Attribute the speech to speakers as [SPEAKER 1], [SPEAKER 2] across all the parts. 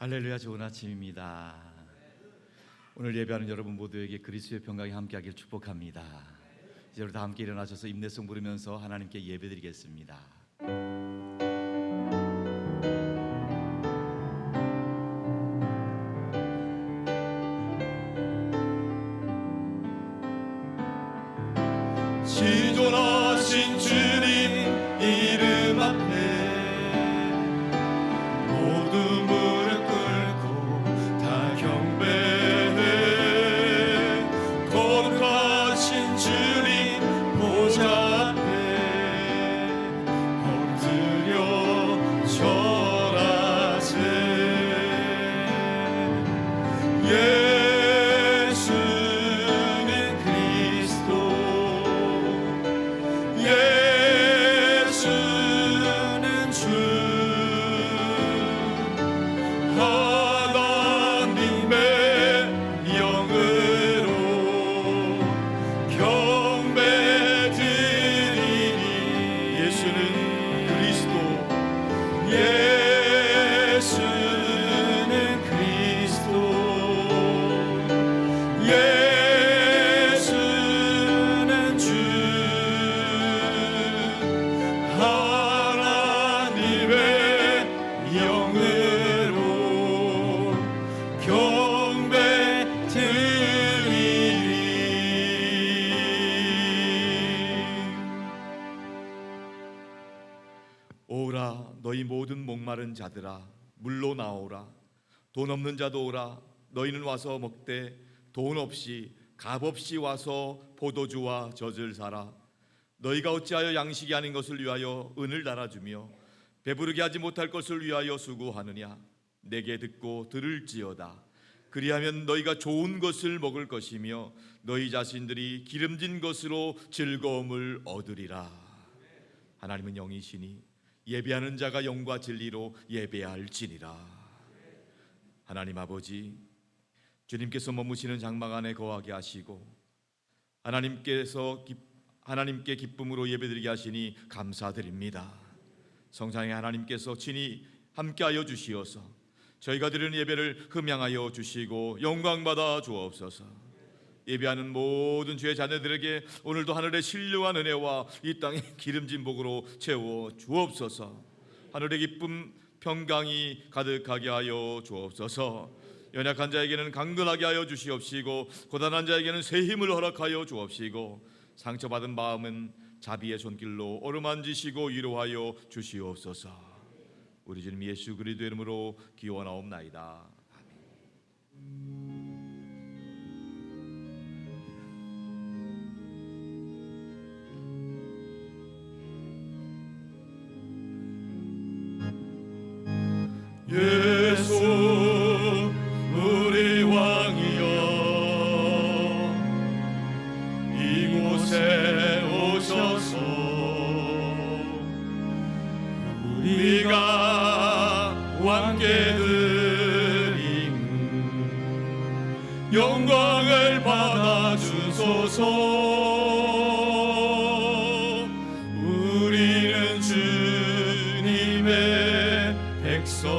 [SPEAKER 1] 할렐루야, 좋은 아침입니다. 오늘 예배하는 여러분 모두에게 그리스도의 평강이 함께하길 축복합니다. 이제 우리 다 함께 일어나셔서 임내송 부르면서 하나님께 예배드리겠습니다.
[SPEAKER 2] 지존하신 주님 이름 앞에 모두 무릎 꿇고 다 경배해. 거룩하신 주님 보좌 앞에 엎드려 절하세.
[SPEAKER 1] 오라, 너희 모든 목마른 자들아 물로 나오라. 돈 없는 자도 오라. 너희는 와서 먹되 돈 없이 값 없이 와서 포도주와 젖을 사라. 너희가 어찌하여 양식이 아닌 것을 위하여 은을 달아주며 배부르게 하지 못할 것을 위하여 수고하느냐. 내게 듣고 들을지어다. 그리하면 너희가 좋은 것을 먹을 것이며 너희 자신들이 기름진 것으로 즐거움을 얻으리라. 하나님은 영이시니 예배하는 자가 영과 진리로 예배할지니라. 하나님 아버지, 주님께서 머무시는 장막 안에 거하게 하시고 하나님께 기쁨으로 예배드리게 하시니 감사드립니다. 성상에 하나님께서 친히 함께하여 주시어서 저희가 드리는 예배를 흠양하여 주시고 영광받아 주옵소서. 예배하는 모든 주의 자녀들에게 오늘도 하늘의 신령한 은혜와 이 땅의 기름진 복으로 채워 주옵소서. 하늘의 기쁨 평강이 가득하게 하여 주옵소서. 연약한 자에게는 강건하게 하여 주시옵시고 고단한 자에게는 새 힘을 허락하여 주옵시고 상처받은 마음은 자비의 손길로 어루만지시고 위로하여 주시옵소서. 우리 주님 예수 그리스도의 이름으로 기원하옵나이다.
[SPEAKER 2] 예수 우리 왕이여 이곳에 오셔서 우리가 왕께 드린 영광을 받아 주소서. 우리는 주님의 백성,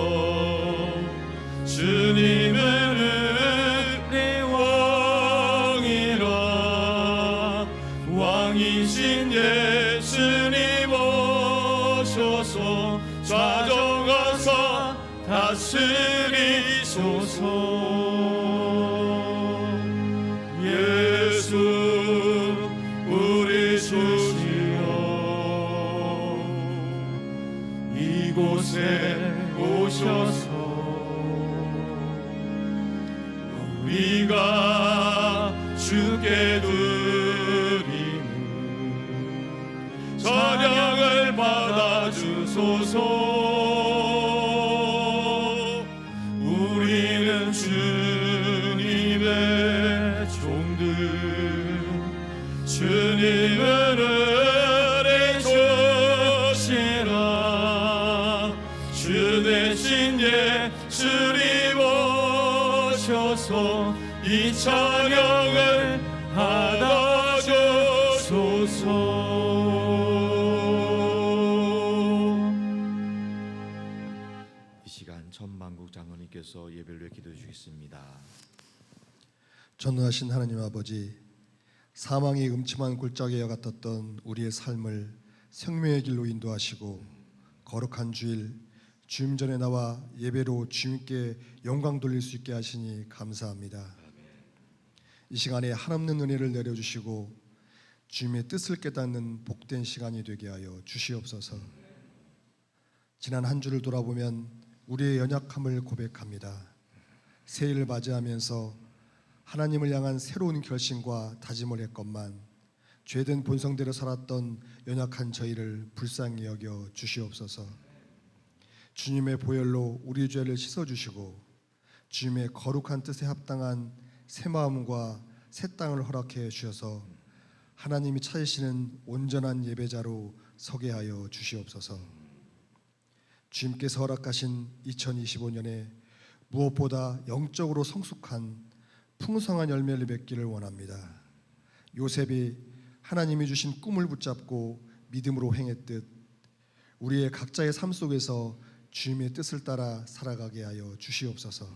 [SPEAKER 2] 주님은 은혜 왕이라. 왕이신 예수님 오셔서 좌정하사 다스리소서. 예수 우리 주시여 이곳에 오셔서 우리가 주께 드린 찬양을 받아 주소서. 우리는 주님의 종들, 주님은 은혜 주시라. 주 대신 예수님 오셔서 이 찬양을 받아주소서.
[SPEAKER 1] 이 시간 천만국 장로님께서 예배를 위해 기도해 주겠습니다.
[SPEAKER 3] 전능하신 하나님 아버지, 사망의 음침한 골짜기와 같았던 우리의 삶을 생명의 길로 인도하시고 거룩한 주일 주임 전에 나와 예배로 주님께 영광 돌릴 수 있게 하시니 감사합니다. 이 시간에 한없는 은혜를 내려주시고 주님의 뜻을 깨닫는 복된 시간이 되게 하여 주시옵소서. 지난 한 주를 돌아보면 우리의 연약함을 고백합니다. 새해를 맞이하면서 하나님을 향한 새로운 결심과 다짐을 했건만 죄된 본성대로 살았던 연약한 저희를 불쌍히 여겨 주시옵소서. 주님의 보혈로 우리 죄를 씻어주시고 주님의 거룩한 뜻에 합당한 새 마음과 새 땅을 허락해 주셔서 하나님이 찾으시는 온전한 예배자로 서게 하여 주시옵소서. 주님께서 허락하신 2025년에 무엇보다 영적으로 성숙한 풍성한 열매를 맺기를 원합니다. 요셉이 하나님이 주신 꿈을 붙잡고 믿음으로 행했듯 우리의 각자의 삶 속에서 주님의 뜻을 따라 살아가게 하여 주시옵소서.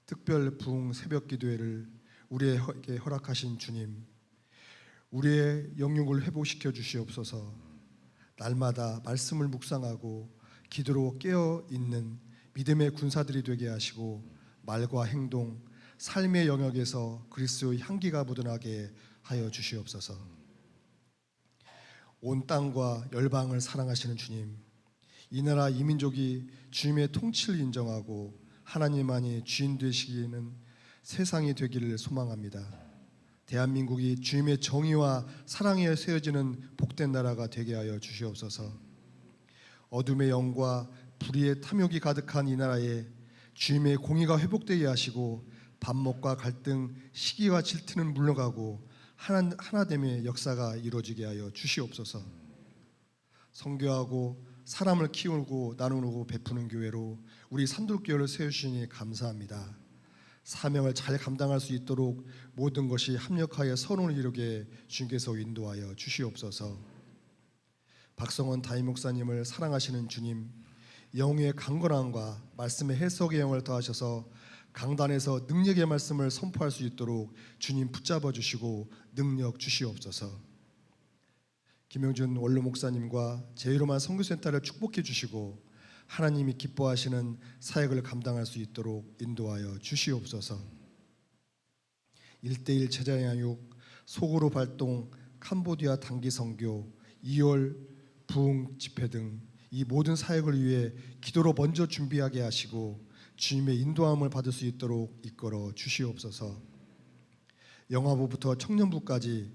[SPEAKER 3] 특별 부흥 새벽 기도회를 우리에게 허락하신 주님, 우리의 영육을 회복시켜 주시옵소서. 날마다 말씀을 묵상하고 기도로 깨어 있는 믿음의 군사들이 되게 하시고 말과 행동, 삶의 영역에서 그리스도의 향기가 묻어나게 하여 주시옵소서. 온 땅과 열방을 사랑하시는 주님, 이 나라 이 민족이 주님의 통치를 인정하고 하나님만이 주인 되시기는 세상이 되기를 소망합니다. 대한민국이 주님의 정의와 사랑에 세워지는 복된 나라가 되게 하여 주시옵소서. 어둠의 영과 불의의 탐욕이 가득한 이 나라에 주님의 공의가 회복되게 하시고 반목과 갈등, 시기와 질투는 물러가고 하나됨의 역사가 이루어지게 하여 주시옵소서. 선교하고 사람을 키우고 나누고 베푸는 교회로 우리 산돌교회를 세우시니 감사합니다. 사명을 잘 감당할 수 있도록 모든 것이 합력하여 선을 이루게 주님께서 인도하여 주시옵소서. 박성원 다임 목사님을 사랑하시는 주님, 영의 강건함과 말씀의 해석의 영을 더하셔서 강단에서 능력의 말씀을 선포할 수 있도록 주님 붙잡아 주시고 능력 주시옵소서. 김영준 원로 목사님과 제이로만 선교센터를 축복해 주시고 하나님이 기뻐하시는 사역을 감당할 수 있도록 인도하여 주시옵소서. 1:1 제자 양육, 소그룹 활동, 캄보디아 단기 선교, 2월 부흥 집회 등 이 모든 사역을 위해 기도로 먼저 준비하게 하시고 주님의 인도함을 받을 수 있도록 이끌어 주시옵소서. 영화부부터 청년부까지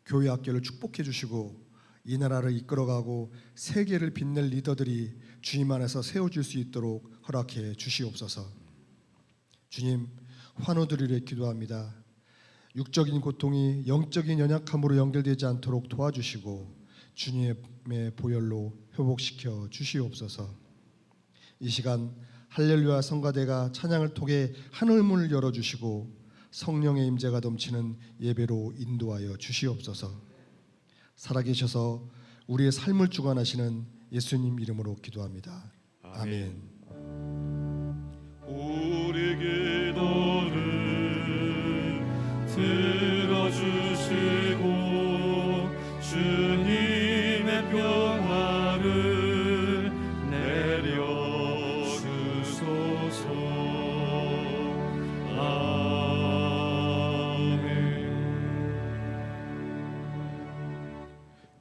[SPEAKER 3] 교회 학교를 축복해 주시고 이 나라를 이끌어가고 세계를 빛낼 리더들이 주님 안에서 세워질 수 있도록 허락해 주시옵소서. 주님, 환우들을 기도합니다. 육적인 고통이 영적인 연약함으로 연결되지 않도록 도와주시고 주님의 보혈로 회복시켜 주시옵소서. 이 시간 할렐루야 성가대가 찬양을 통해 하늘문을 열어주시고 성령의 임재가 넘치는 예배로 인도하여 주시옵소서. 살아계셔서 우리의 삶을 주관하시는 예수님 이름으로 기도합니다. 아멘.
[SPEAKER 2] 우리 기도를 들어주시고 주님의 평화를 내려주소서. 아멘.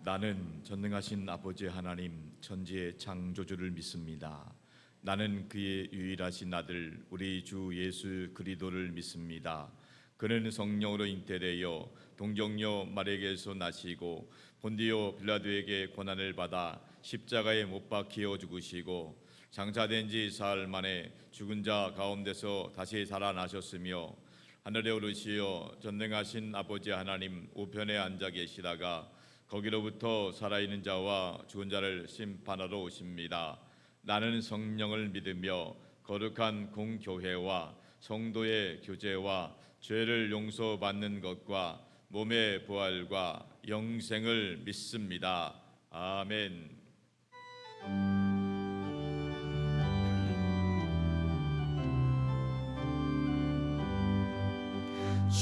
[SPEAKER 1] 나는 전능하신 아버지 하나님 천지의 창조주를 믿습니다. 나는 그의 유일하신 아들 우리 주 예수 그리스도를 믿습니다. 그는 성령으로 잉태되어 동정녀 마리아에게서 나시고 본디오 빌라도에게 고난을 받아 십자가에 못 박혀 죽으시고 장사된 지 사흘 만에 죽은 자 가운데서 다시 살아나셨으며 하늘에 오르시어 전능하신 아버지 하나님 우편에 앉아 계시다가 거기로부터 살아있는 자와 죽은 자를 심판하러 오십니다. 나는 성령을 믿으며 거룩한 공교회와 성도의 교제와 죄를 용서받는 것과 몸의 부활과 영생을 믿습니다. 아멘.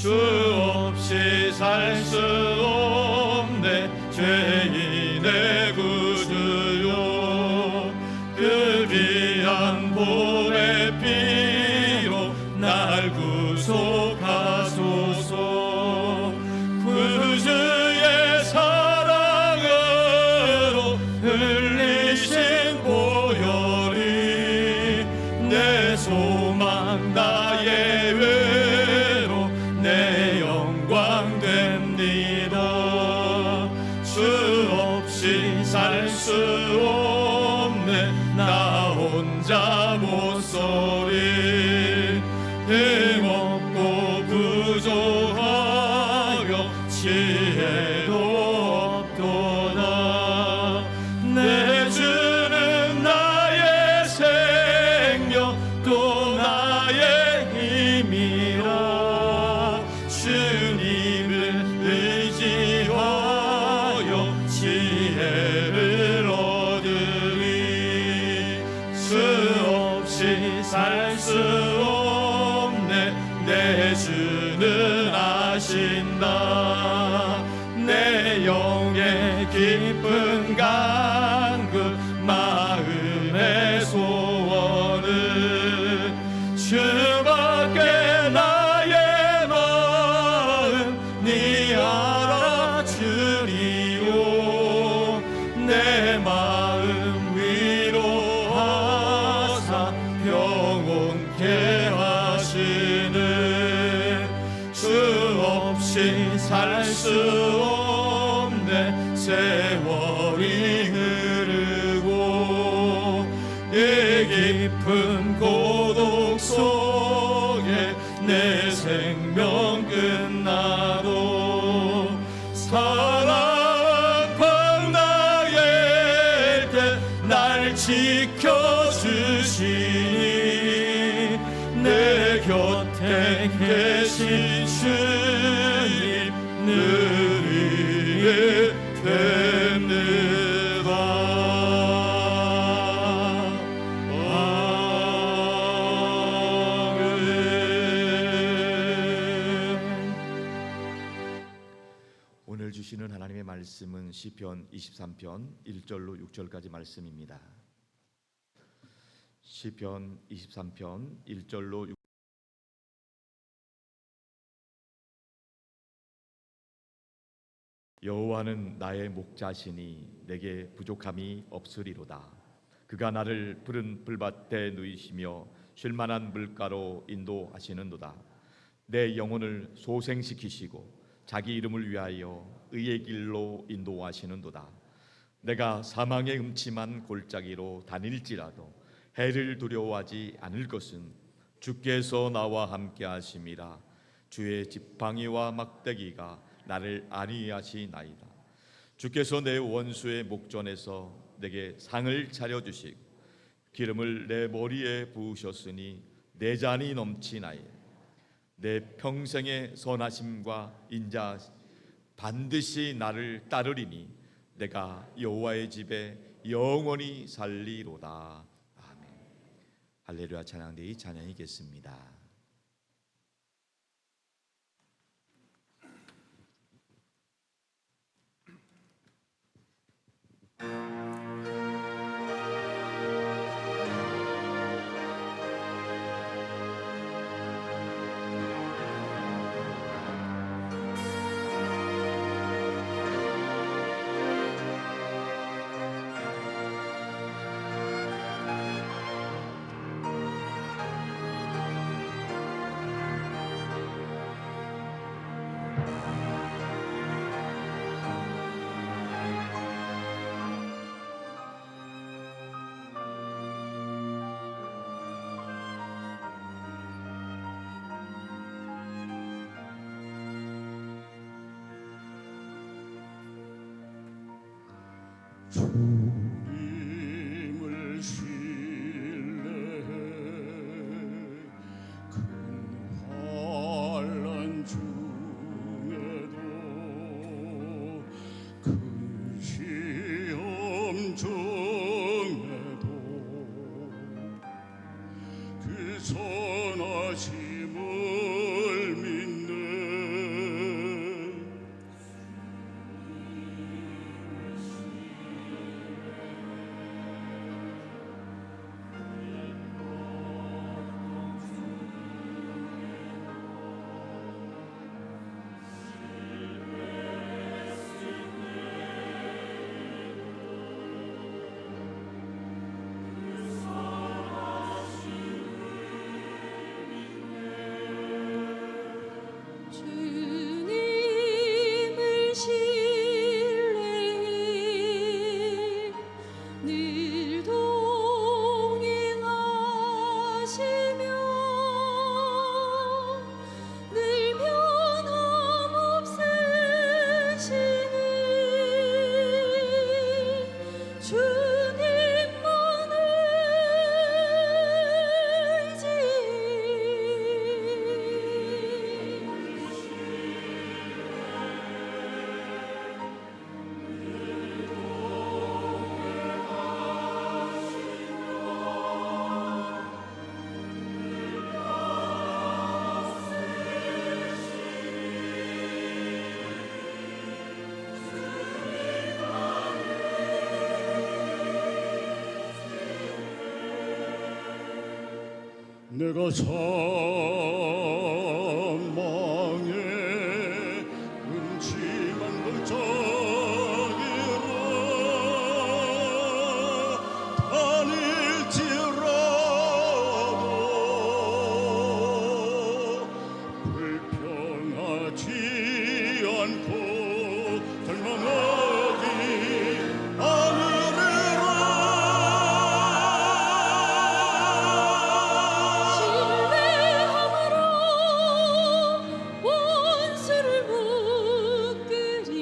[SPEAKER 2] 주 없이 살 수 없네 죄인의 구주요 그 귀한 보배 피로 날 구속하소서 구주의 사랑으로 흘리신 보혈이 내 소망 나의 외로 내 영광 됩니다 주 없이 살 수 없네 나 혼자 못 소리 힘없고 부족하여 지혜도 없도다 내 주는 나의 생명 또 나의 힘이라 주님을 의지하여 지혜를 얻으리 주 없이 살 수 없네 내 주는 아신다 내 영의 깊은 간구 마음의 소원은 주밖에 나의 마음 네 알아주리오 내 마음 위로하사 평온케 하시는 주 없이 살 수 없네 세월이 흐르고 이 깊은 고독 속에 내 생명 끝나도 사랑 광나일 때 날 지켜주시니 내 곁에 계신 주님 늘 위에 됩니다 아멘
[SPEAKER 1] 오늘 주시는 하나님의 말씀은 시편 23편 1절로 6절까지 말씀입니다. 시편 23편 1절로 6 여호와는 나의 목자시니 내게 부족함이 없으리로다. 그가 나를 푸른 불밭에 누이시며 쉴만한 물가로 인도하시는도다. 내 영혼을 소생시키시고 자기 이름을 위하여 의의 길로 인도하시는도다. 내가 사망의 음침한 골짜기로 다닐지라도 해를 두려워하지 않을 것은 주께서 나와 함께 하심이라. 주의 지팡이와 막대기가 나를 안위하시나이다. 주께서 내 원수의 목전에서 내게 상을 차려주시고 기름을 내 머리에 부으셨으니 내 잔이 넘치나이다. 내 평생의 선하심과 인자 반드시 나를 따르리니 내가 여호와의 집에 영원히 살리로다. 아멘. 할렐루야. 찬양대의 찬양이겠습니다.
[SPEAKER 2] 주님을 신뢰해 큰 환난 중에도 큰 시험 중에도 그 선하심을 믿는 내가 사망의 음침한 골짜기로 다닐지라도 불평하지 않고 절망하지 않으리라.
[SPEAKER 4] 신뢰함으로 원수를 묶으리.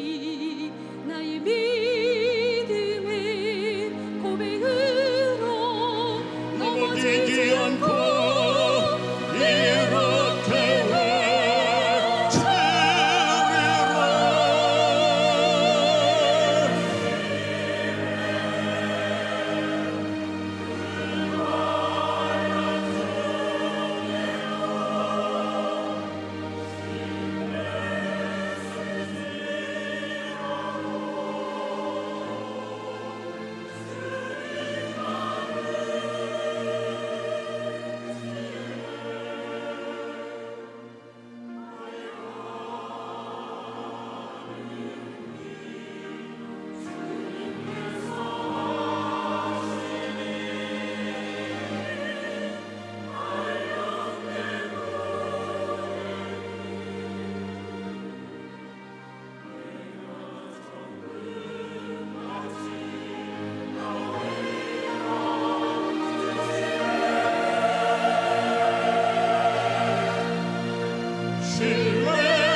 [SPEAKER 4] 나의 믿음의 고백으로
[SPEAKER 2] 넘어지지 않고 이렇게 외치리라.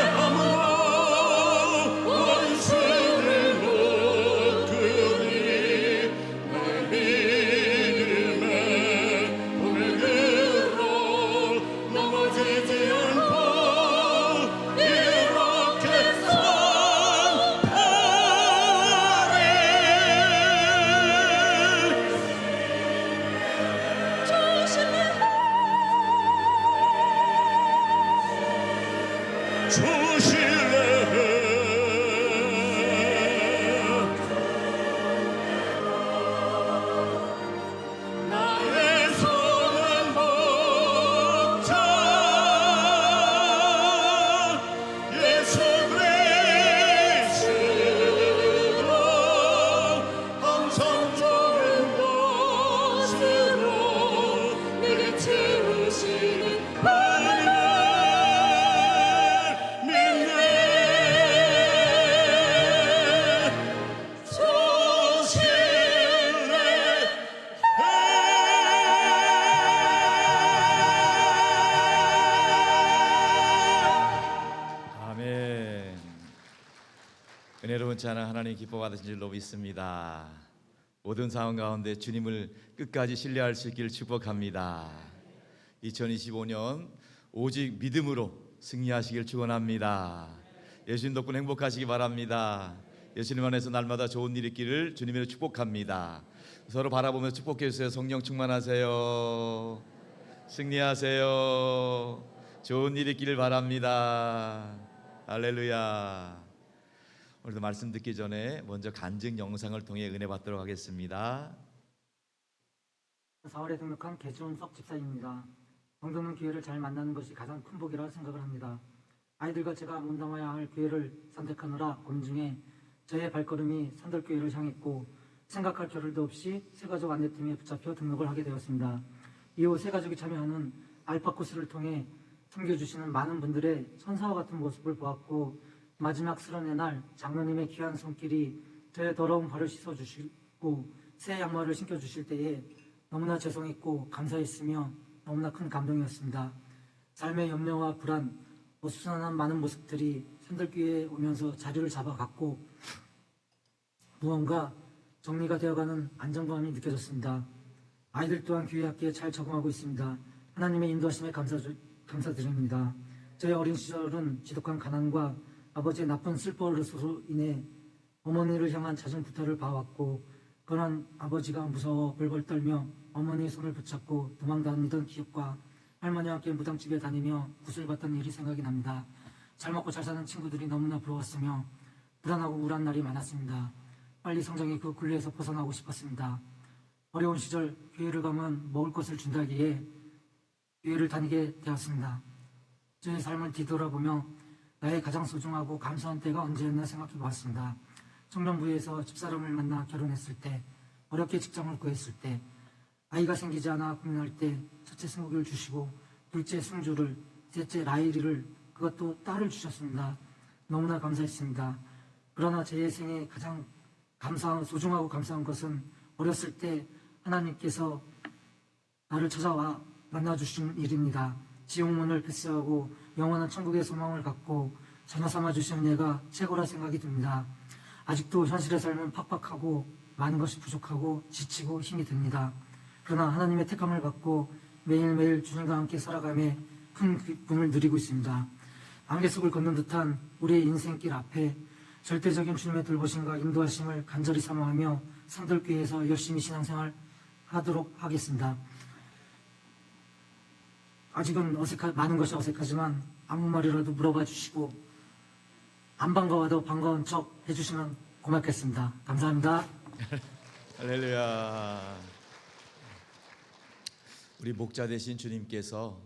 [SPEAKER 2] 신뢰함으로 원수를 묶으리. 나의 믿음의 고백으로 넘어지지 않고 이렇게 선포하리. 나의 손은 목자 예수 그리스도 항상 좋은 것으로
[SPEAKER 4] 내게 채우시는
[SPEAKER 2] 하나님을 믿네.
[SPEAKER 1] 아멘. 은혜로운 찬양 하나님 기뻐 받으신 줄로 믿습니다. 모든 상황 가운데 주님을 끝까지 신뢰할 수 있기를 축복합니다. 2025년 오직 믿음으로 승리하시길 축원합니다. 예수님 덕분에 행복하시기 바랍니다. 예수님 안에서 날마다 좋은 일 있기를 주님으로 축복합니다. 서로 바라보며 축복해 주세요. 성령 충만하세요. 승리하세요. 좋은 일 있기를 바랍니다. 할렐루야. 오늘도 말씀 듣기 전에 먼저 간증 영상을 통해 은혜 받도록 하겠습니다.
[SPEAKER 5] 4월에 등록한 개주원석 집사입니다. 정도는 교회를 잘 만나는 것이 가장 큰 복이라 생각을 합니다. 아이들과 제가 문담해야 할 교회를 선택하느라 고민 중에 저의 발걸음이 산돌교회를 향했고 생각할 겨를도 없이 새가족 안내팀에 붙잡혀 등록을 하게 되었습니다. 이후 새가족이 참여하는 알파 코스를 통해 섬겨주시는 많은 분들의 천사와 같은 모습을 보았고 마지막 수련의 날 장로님의 귀한 손길이 저의 더러운 발을 씻어주시고 새 양말을 신겨주실 때에 너무나 죄송했고 감사했으며 너무나 큰 감동이었습니다. 삶의 염려와 불안, 어수선한 많은 모습들이 산들교회에 오면서 자리를 잡아갔고 무언가 정리가 되어가는 안정감이 느껴졌습니다. 아이들 또한 교회 학기에 잘 적응하고 있습니다. 하나님의 인도하심에 감사드립니다. 저의 어린 시절은 지독한 가난과 아버지의 나쁜 슬퍼로 인해 어머니를 향한 잦은 구타를 봐왔고 그런 아버지가 무서워 벌벌 떨며 어머니의 손을 붙잡고 도망다니던 기억과 할머니와 함께 무당집에 다니며 구슬받던 일이 생각이 납니다. 잘 먹고 잘 사는 친구들이 너무나 부러웠으며 불안하고 우울한 날이 많았습니다. 빨리 성장의 그 굴레에서 벗어나고 싶었습니다. 어려운 시절 교회를 가면 먹을 것을 준다기에 교회를 다니게 되었습니다. 저의 삶을 뒤돌아보며 나의 가장 소중하고 감사한 때가 언제였나 생각해 보았습니다. 청년부에서 집사람을 만나 결혼했을 때, 어렵게 직장을 구했을 때, 아이가 생기지 않아 고민할 때 첫째 승욱이를 주시고 둘째 승주를, 셋째 라일이를, 그것도 딸을 주셨습니다. 너무나 감사했습니다. 그러나 제 생에 가장 소중하고 감사한 것은 어렸을 때 하나님께서 나를 찾아와 만나주신 일입니다. 지옥문을 패스하고 영원한 천국의 소망을 갖고 자녀 삼아주신 은혜가 최고라 생각이 듭니다. 아직도 현실의 삶은 팍팍하고 많은 것이 부족하고 지치고 힘이 듭니다. 그러나 하나님의 택함을 받고 매일매일 주님과 함께 살아가며 큰 기쁨을 누리고 있습니다. 안개 속을 걷는 듯한 우리의 인생길 앞에 절대적인 주님의 돌보심과 인도하심을 간절히 사모하며 산들교회에서 열심히 신앙생활 하도록 하겠습니다. 아직은 많은 것이 어색하지만 아무 말이라도 물어봐 주시고 안 반가워도 반가운 척 해주시면 고맙겠습니다. 감사합니다.
[SPEAKER 1] 할렐루야. 우리 목자 되신 주님께서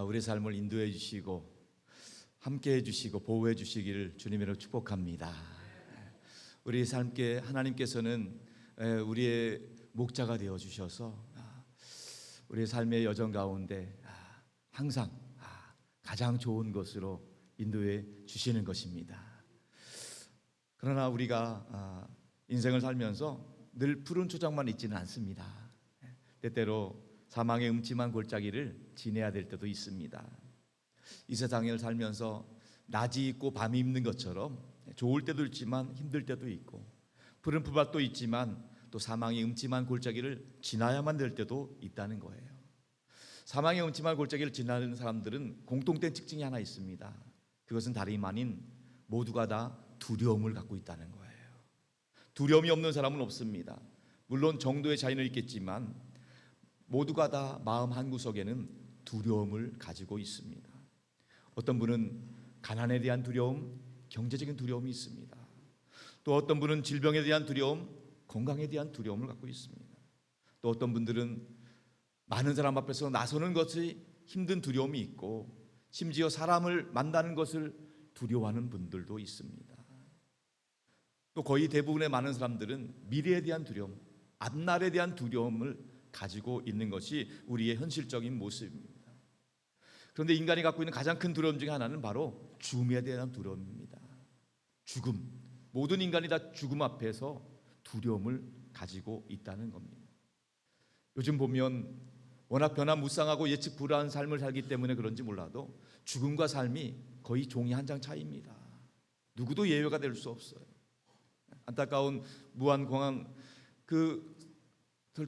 [SPEAKER 1] 우리 삶을 인도해 주시고 함께 해주시고 보호해 주시기를 주님으로 축복합니다. 우리 삶께 하나님께서는 우리의 목자가 되어 주셔서 우리의 삶의 여정 가운데 항상 가장 좋은 것으로 인도해 주시는 것입니다. 그러나 우리가 인생을 살면서 늘 푸른 초장만 있지는 않습니다. 때때로 사망의 음침한 골짜기를 지내야 될 때도 있습니다. 이 세상을 살면서 낮이 있고 밤이 있는 것처럼 좋을 때도 있지만 힘들 때도 있고 푸른 풀밭도 있지만 또 사망의 음침한 골짜기를 지나야만 될 때도 있다는 거예요. 사망의 음침한 골짜기를 지나는 사람들은 공통된 특징이 하나 있습니다. 그것은 다름 아닌 모두가 다 두려움을 갖고 있다는 거예요. 두려움이 없는 사람은 없습니다. 물론 정도의 차이는 있겠지만 모두가 다 마음 한구석에는 두려움을 가지고 있습니다. 어떤 분은 가난에 대한 두려움, 경제적인 두려움이 있습니다. 또 어떤 분은 질병에 대한 두려움, 건강에 대한 두려움을 갖고 있습니다. 또 어떤 분들은 많은 사람 앞에서 나서는 것이 힘든 두려움이 있고 심지어 사람을 만나는 것을 두려워하는 분들도 있습니다. 또 거의 대부분의 많은 사람들은 미래에 대한 두려움, 앞날에 대한 두려움을 가지고 있는 것이 우리의 현실적인 모습입니다. 그런데 인간이 갖고 있는 가장 큰 두려움 중에 하나는 바로 죽음에 대한 두려움입니다. 죽음, 모든 인간이 다 죽음 앞에서 두려움을 가지고 있다는 겁니다. 요즘 보면 워낙 변화무쌍하고 예측 불허한 삶을 살기 때문에 그런지 몰라도 죽음과 삶이 거의 종이 한 장 차이입니다. 누구도 예외가 될 수 없어요. 안타까운 무한공항 그를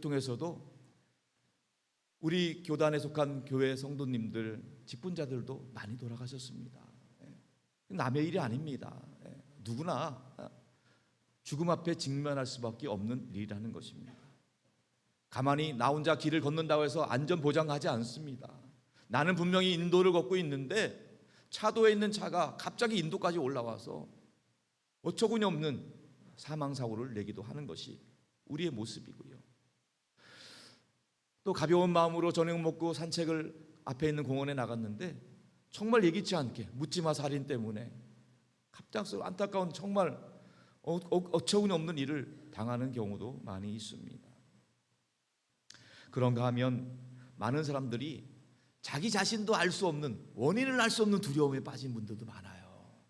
[SPEAKER 1] 통해서도 우리 교단에 속한 교회 성도님들, 직분자들도 많이 돌아가셨습니다. 남의 일이 아닙니다. 누구나 죽음 앞에 직면할 수밖에 없는 일이라는 것입니다. 가만히 나 혼자 길을 걷는다고 해서 안전 보장하지 않습니다. 나는 분명히 인도를 걷고 있는데 차도에 있는 차가 갑자기 인도까지 올라와서 어처구니 없는 사망사고를 내기도 하는 것이 우리의 모습이고요. 또 가벼운 마음으로 저녁 먹고 산책을 앞에 있는 공원에 나갔는데 정말 예기치 않게 묻지마 살인 때문에 갑작스러운 안타까운 정말 어처구니 없는 일을 당하는 경우도 많이 있습니다. 그런가 하면 많은 사람들이 자기 자신도 알 수 없는, 원인을 알 수 없는 두려움에 빠진 분들도 많아요.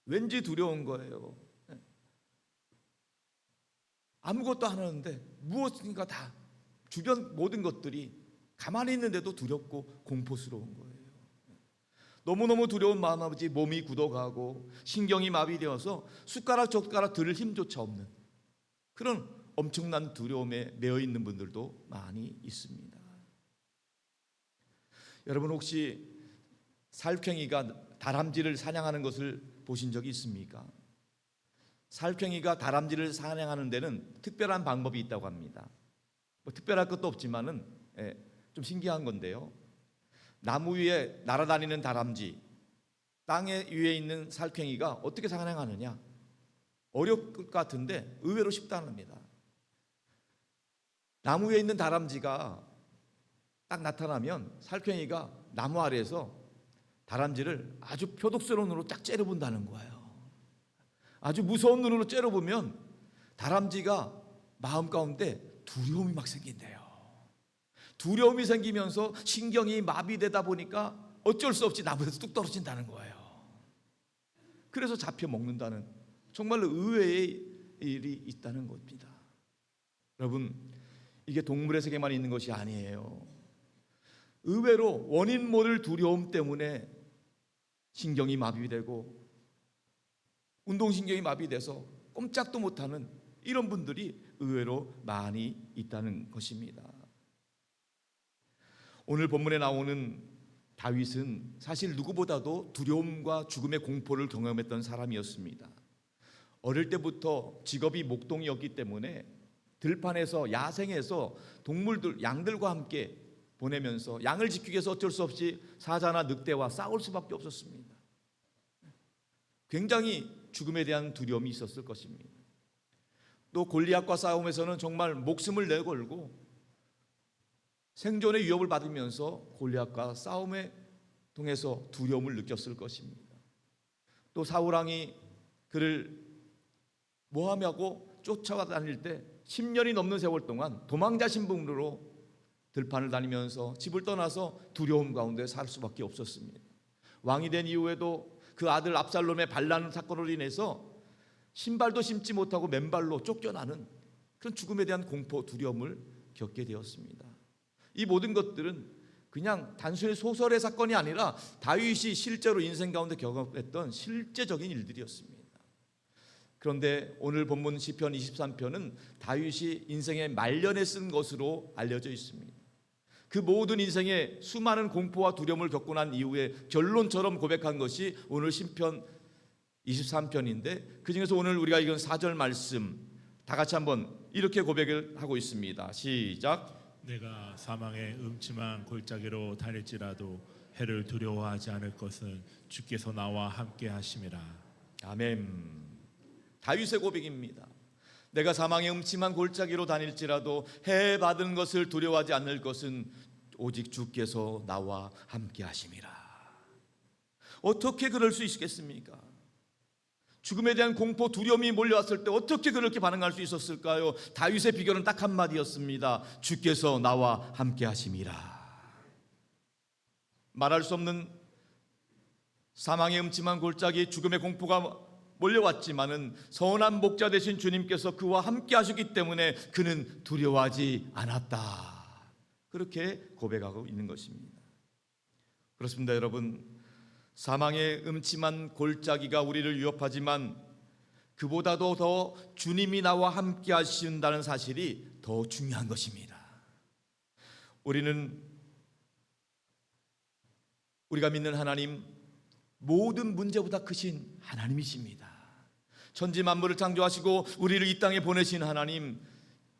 [SPEAKER 1] 왠지 두려운 거예요. 아무것도 안 하는데 무엇인가 다 주변 모든 것들이 가만히 있는데도 두렵고 공포스러운 거예요. 너무너무 두려운 마음아버지 몸이 굳어가고 신경이 마비되어서 숟가락 젓가락 들 힘조차 없는 그런 엄청난 두려움에 매여 있는 분들도 많이 있습니다. 여러분 혹시 살쾡이가 다람쥐를 사냥하는 것을 보신 적이 있습니까? 살쾡이가 다람쥐를 사냥하는 데는 특별한 방법이 있다고 합니다. 뭐 특별할 것도 없지만은 좀 신기한 건데요. 나무 위에 날아다니는 다람쥐, 땅에 위에 있는 살쾡이가 어떻게 사냥하느냐? 어려울 것 같은데 의외로 쉽답니다. 나무 위에 있는 다람쥐가 딱 나타나면 살쾡이가 나무 아래에서 다람쥐를 아주 표독스러운 눈으로 쫙 째려본다는 거예요. 아주 무서운 눈으로 째려보면 다람쥐가 마음 가운데 두려움이 막 생긴대요. 두려움이 생기면서 신경이 마비되다 보니까 어쩔 수 없이 나무에서 뚝 떨어진다는 거예요. 그래서 잡혀 먹는다는 정말로 의외의 일이 있다는 겁니다. 여러분, 이게 동물의 세계만 있는 것이 아니에요. 의외로 원인 모를 두려움 때문에 신경이 마비되고 운동신경이 마비돼서 꼼짝도 못하는 이런 분들이 의외로 많이 있다는 것입니다. 오늘 본문에 나오는 다윗은 사실 누구보다도 두려움과 죽음의 공포를 경험했던 사람이었습니다. 어릴 때부터 직업이 목동이었기 때문에 들판에서 야생에서 동물들, 양들과 함께 보내면서 양을 지키기 위해서 어쩔 수 없이 사자나 늑대와 싸울 수밖에 없었습니다. 굉장히 죽음에 대한 두려움이 있었을 것입니다. 또 골리앗과 싸움에서는 정말 목숨을 내걸고 생존의 위협을 받으면서 골리앗과 싸움에 통해서 두려움을 느꼈을 것입니다. 또 사울왕이 그를 모함하고 쫓아다닐 때 10년이 넘는 세월 동안 도망자 신분으로 들판을 다니면서 집을 떠나서 두려움 가운데 살 수밖에 없었습니다. 왕이 된 이후에도 그 아들 압살롬의 반란 사건으로 인해서 신발도 신지 못하고 맨발로 쫓겨나는 그런 죽음에 대한 공포, 두려움을 겪게 되었습니다. 이 모든 것들은 그냥 단순히 소설의 사건이 아니라 다윗이 실제로 인생 가운데 경험했던 실제적인 일들이었습니다. 그런데 오늘 본문 시편 23편은 다윗이 인생의 말년에 쓴 것으로 알려져 있습니다. 그 모든 인생의 수많은 공포와 두려움을 겪고 난 이후에 결론처럼 고백한 것이 오늘 시편 23편인데 그 중에서 오늘 우리가 읽은 4절 말씀 다 같이 한번 이렇게 고백을 하고 있습니다. 시작.
[SPEAKER 2] 내가 사망의 음침한 골짜기로 다닐지라도 해를 두려워하지 않을 것은 주께서 나와 함께 하심이라.
[SPEAKER 1] 아멘. 다윗의 고백입니다. 내가 사망의 음침한 골짜기로 다닐지라도 해 받은 것을 두려워하지 않을 것은 오직 주께서 나와 함께 하심이라. 어떻게 그럴 수 있겠습니까? 죽음에 대한 공포, 두려움이 몰려왔을 때 어떻게 그렇게 반응할 수 있었을까요? 다윗의 비결은 딱 한마디였습니다. 주께서 나와 함께 하심이라. 말할 수 없는 사망의 음침한 골짜기, 죽음의 공포가 몰려왔지만은 선한 목자 되신 주님께서 그와 함께 하셨기 때문에 그는 두려워하지 않았다. 그렇게 고백하고 있는 것입니다. 그렇습니다, 여러분. 사망의 음침한 골짜기가 우리를 위협하지만 그보다도 더 주님이 나와 함께 하신다는 사실이 더 중요한 것입니다. 우리가 믿는 하나님, 모든 문제보다 크신 하나님이십니다. 천지 만물을 창조하시고 우리를 이 땅에 보내신 하나님,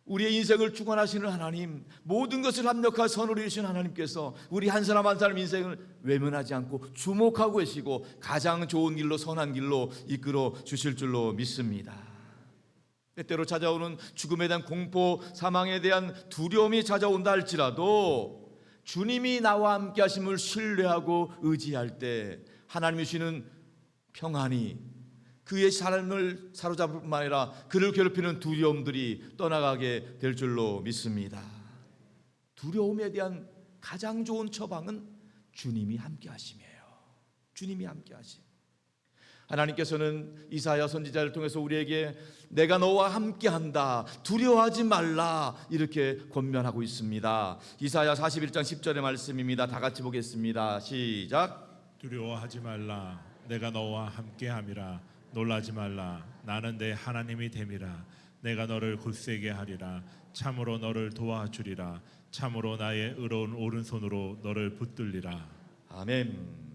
[SPEAKER 1] 우리의 인생을 주관하시는 하나님, 모든 것을 합력하여 선으로 이루신 하나님께서 우리 한 사람 한 사람 인생을 외면하지 않고 주목하고 계시고 가장 좋은 길로, 선한 길로 이끌어 주실 줄로 믿습니다. 때때로 찾아오는 죽음에 대한 공포, 사망에 대한 두려움이 찾아온다 할지라도 주님이 나와 함께 하심을 신뢰하고 의지할 때 하나님이 주시는 평안이 그의 삶을 사로잡을 뿐만 아니라 그를 괴롭히는 두려움들이 떠나가게 될 줄로 믿습니다. 두려움에 대한 가장 좋은 처방은 주님이 함께 하심이에요. 주님이 함께 하심. 하나님께서는 이사야 선지자를 통해서 우리에게 내가 너와 함께한다, 두려워하지 말라 이렇게 권면하고 있습니다. 이사야 41장 10절의 말씀입니다. 다 같이 보겠습니다. 시작.
[SPEAKER 2] 두려워하지 말라. 내가 너와 함께함이라. 놀라지 말라. 나는 내 하나님이 됨이라. 내가 너를 굳세게 하리라. 참으로 너를 도와주리라. 참으로 나의 의로운 오른손으로 너를 붙들리라.
[SPEAKER 1] 아멘.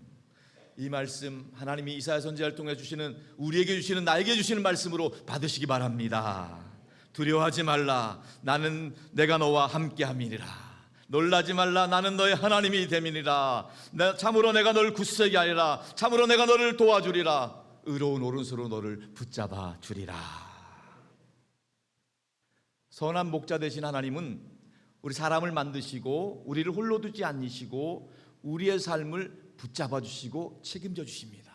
[SPEAKER 1] 이 말씀 하나님이 이사야 선지자를 통해 주시는, 우리에게 주시는, 나에게 주시는 말씀으로 받으시기 바랍니다. 두려워하지 말라. 나는 내가 너와 함께함이니라. 놀라지 말라. 나는 너의 하나님이 됨이니라. 참으로 내가 너를 굳세게 하리라. 참으로 내가 너를 도와주리라. 의로운 오른손으로 너를 붙잡아 주리라. 선한 목자 되신 하나님은 우리 사람을 만드시고 우리를 홀로 두지 않으시고 우리의 삶을 붙잡아 주시고 책임져 주십니다.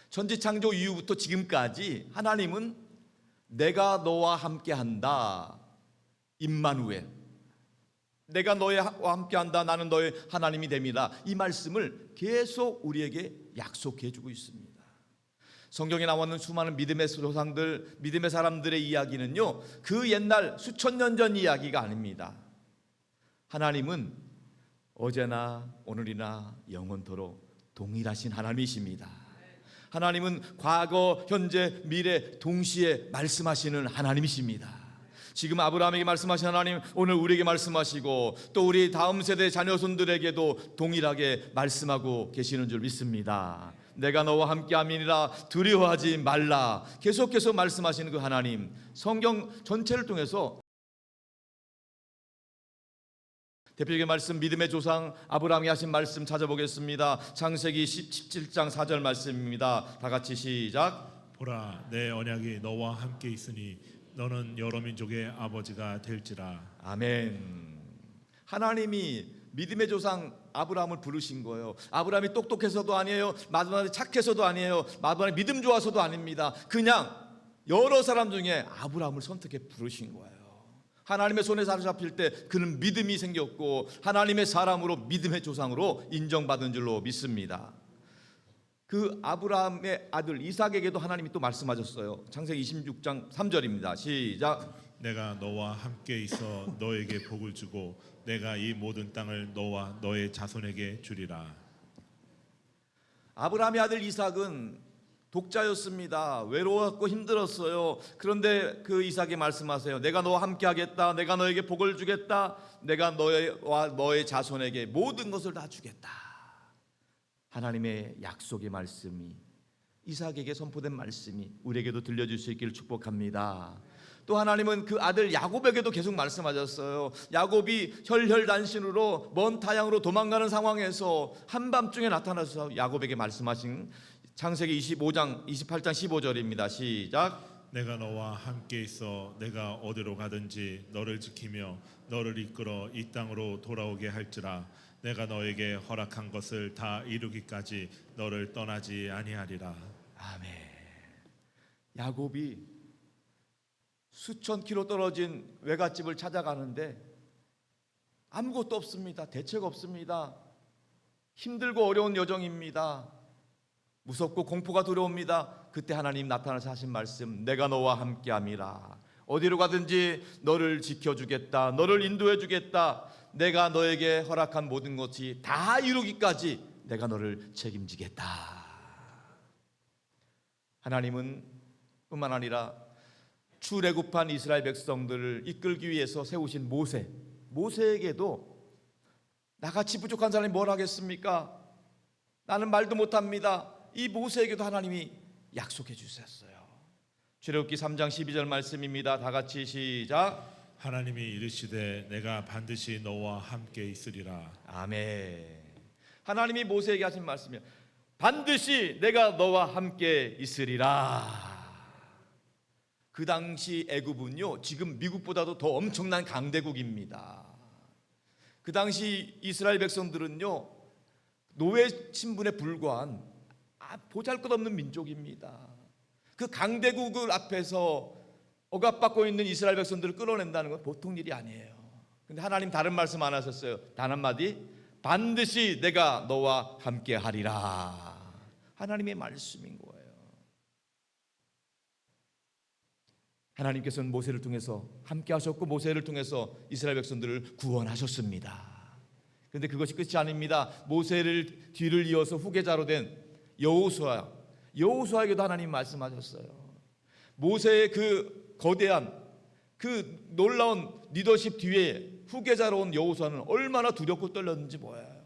[SPEAKER 1] 천지창조 이후부터 지금까지 하나님은 내가 너와 함께한다, 임마누엘, 내가 너와 함께한다, 나는 너의 하나님이 됩니다. 이 말씀을 계속 우리에게 약속해 주고 있습니다. 성경에 나오는 수많은 믿음의 조상들, 믿음의 사람들의 이야기는요, 그 옛날 수천 년 전 이야기가 아닙니다. 하나님은 어제나 오늘이나 영원토록 동일하신 하나님이십니다. 하나님은 과거, 현재, 미래 동시에 말씀하시는 하나님이십니다. 지금 아브라함에게 말씀하신 하나님, 오늘 우리에게 말씀하시고 또 우리 다음 세대 자녀손들에게도 동일하게 말씀하고 계시는 줄 믿습니다. 내가 너와 함께함이니라, 두려워하지 말라, 계속해서 말씀하시는 그 하나님, 성경 전체를 통해서 대표적인 말씀, 믿음의 조상 아브라함이 하신 말씀 찾아보겠습니다. 창세기 17장 4절 말씀입니다. 다 같이 시작.
[SPEAKER 2] 보라, 내 언약이 너와 함께 있으니 너는 여러 민족의 아버지가 될지라.
[SPEAKER 1] 아멘. 하나님이 믿음의 조상 아브라함을 부르신 거예요. 아브라함이 똑똑해서도 아니에요, 마지막에 착해서도 아니에요, 마지막에 믿음 좋아서도 아닙니다. 그냥 여러 사람 중에 아브라함을 선택해 부르신 거예요. 하나님의 손에 사로잡힐 때 그는 믿음이 생겼고 하나님의 사람으로, 믿음의 조상으로 인정받은 줄로 믿습니다. 그 아브라함의 아들 이삭에게도 하나님이 또 말씀하셨어요. 창세기 26장 3절입니다. 시작.
[SPEAKER 2] 내가 너와 함께 있어 너에게 복을 주고 내가 이 모든 땅을 너와 너의 자손에게 주리라.
[SPEAKER 1] 아브라함의 아들 이삭은 독자였습니다. 외로웠고 힘들었어요. 그런데 그 이삭이 말씀하세요. 내가 너와 함께 하겠다, 내가 너에게 복을 주겠다, 내가 너와 너의 자손에게 모든 것을 다 주겠다. 하나님의 약속의 말씀이, 이삭에게 선포된 말씀이 우리에게도 들려줄 수 있기를 축복합니다. 또 하나님은 그 아들 야곱에게도 계속 말씀하셨어요. 야곱이 혈혈단신으로 먼 타향으로 도망가는 상황에서 한밤중에 나타나서 야곱에게 말씀하신 창세기 28장 15절입니다. 시작.
[SPEAKER 2] 내가 너와 함께 있어 내가 어디로 가든지 너를 지키며 너를 이끌어 이 땅으로 돌아오게 할지라. 내가 너에게 허락한 것을 다 이루기까지 너를 떠나지 아니하리라.
[SPEAKER 1] 아멘. 야곱이 수천 킬로 떨어진 외갓집을 찾아가는데 아무것도 없습니다. 대책 없습니다. 힘들고 어려운 여정입니다. 무섭고 공포가 두려웁니다. 그때 하나님 나타나서 하신 말씀, 내가 너와 함께함이라. 어디로 가든지 너를 지켜주겠다, 너를 인도해주겠다, 내가 너에게 허락한 모든 것이 다 이루기까지 내가 너를 책임지겠다. 하나님은 뿐만 아니라 출애굽한 이스라엘 백성들을 이끌기 위해서 세우신 모세에게도 나같이 부족한 사람이 뭘 하겠습니까? 나는 말도 못합니다. 이 모세에게도 하나님이 약속해 주셨어요. 출애굽기 3장 12절 말씀입니다. 다 같이 시작.
[SPEAKER 2] 하나님이 이르시되 내가 반드시 너와 함께 있으리라.
[SPEAKER 1] 아멘. 하나님이 모세에게 하신 말씀이에요. 반드시 내가 너와 함께 있으리라. 그 당시 애굽은요, 지금 미국보다도 더 엄청난 강대국입니다. 그 당시 이스라엘 백성들은요, 노예 신분에 불과한 보잘것없는 민족입니다. 그 강대국을 앞에서 억압받고 있는 이스라엘 백성들을 끌어낸다는 건 보통 일이 아니에요. 근데 하나님 다른 말씀 안 하셨어요. 단 한마디, 반드시 내가 너와 함께 하리라. 하나님의 말씀인 거예요. 하나님께서는 모세를 통해서 함께 하셨고 모세를 통해서 이스라엘 백성들을 구원하셨습니다. 그런데 그것이 끝이 아닙니다. 모세를 뒤를 이어서 후계자로 된 여호수아에게도 하나님 말씀하셨어요. 모세의 그 거대한 그 놀라운 리더십 뒤에 후계자로 온 여호수아는 얼마나 두렵고 떨렸는지 보여요.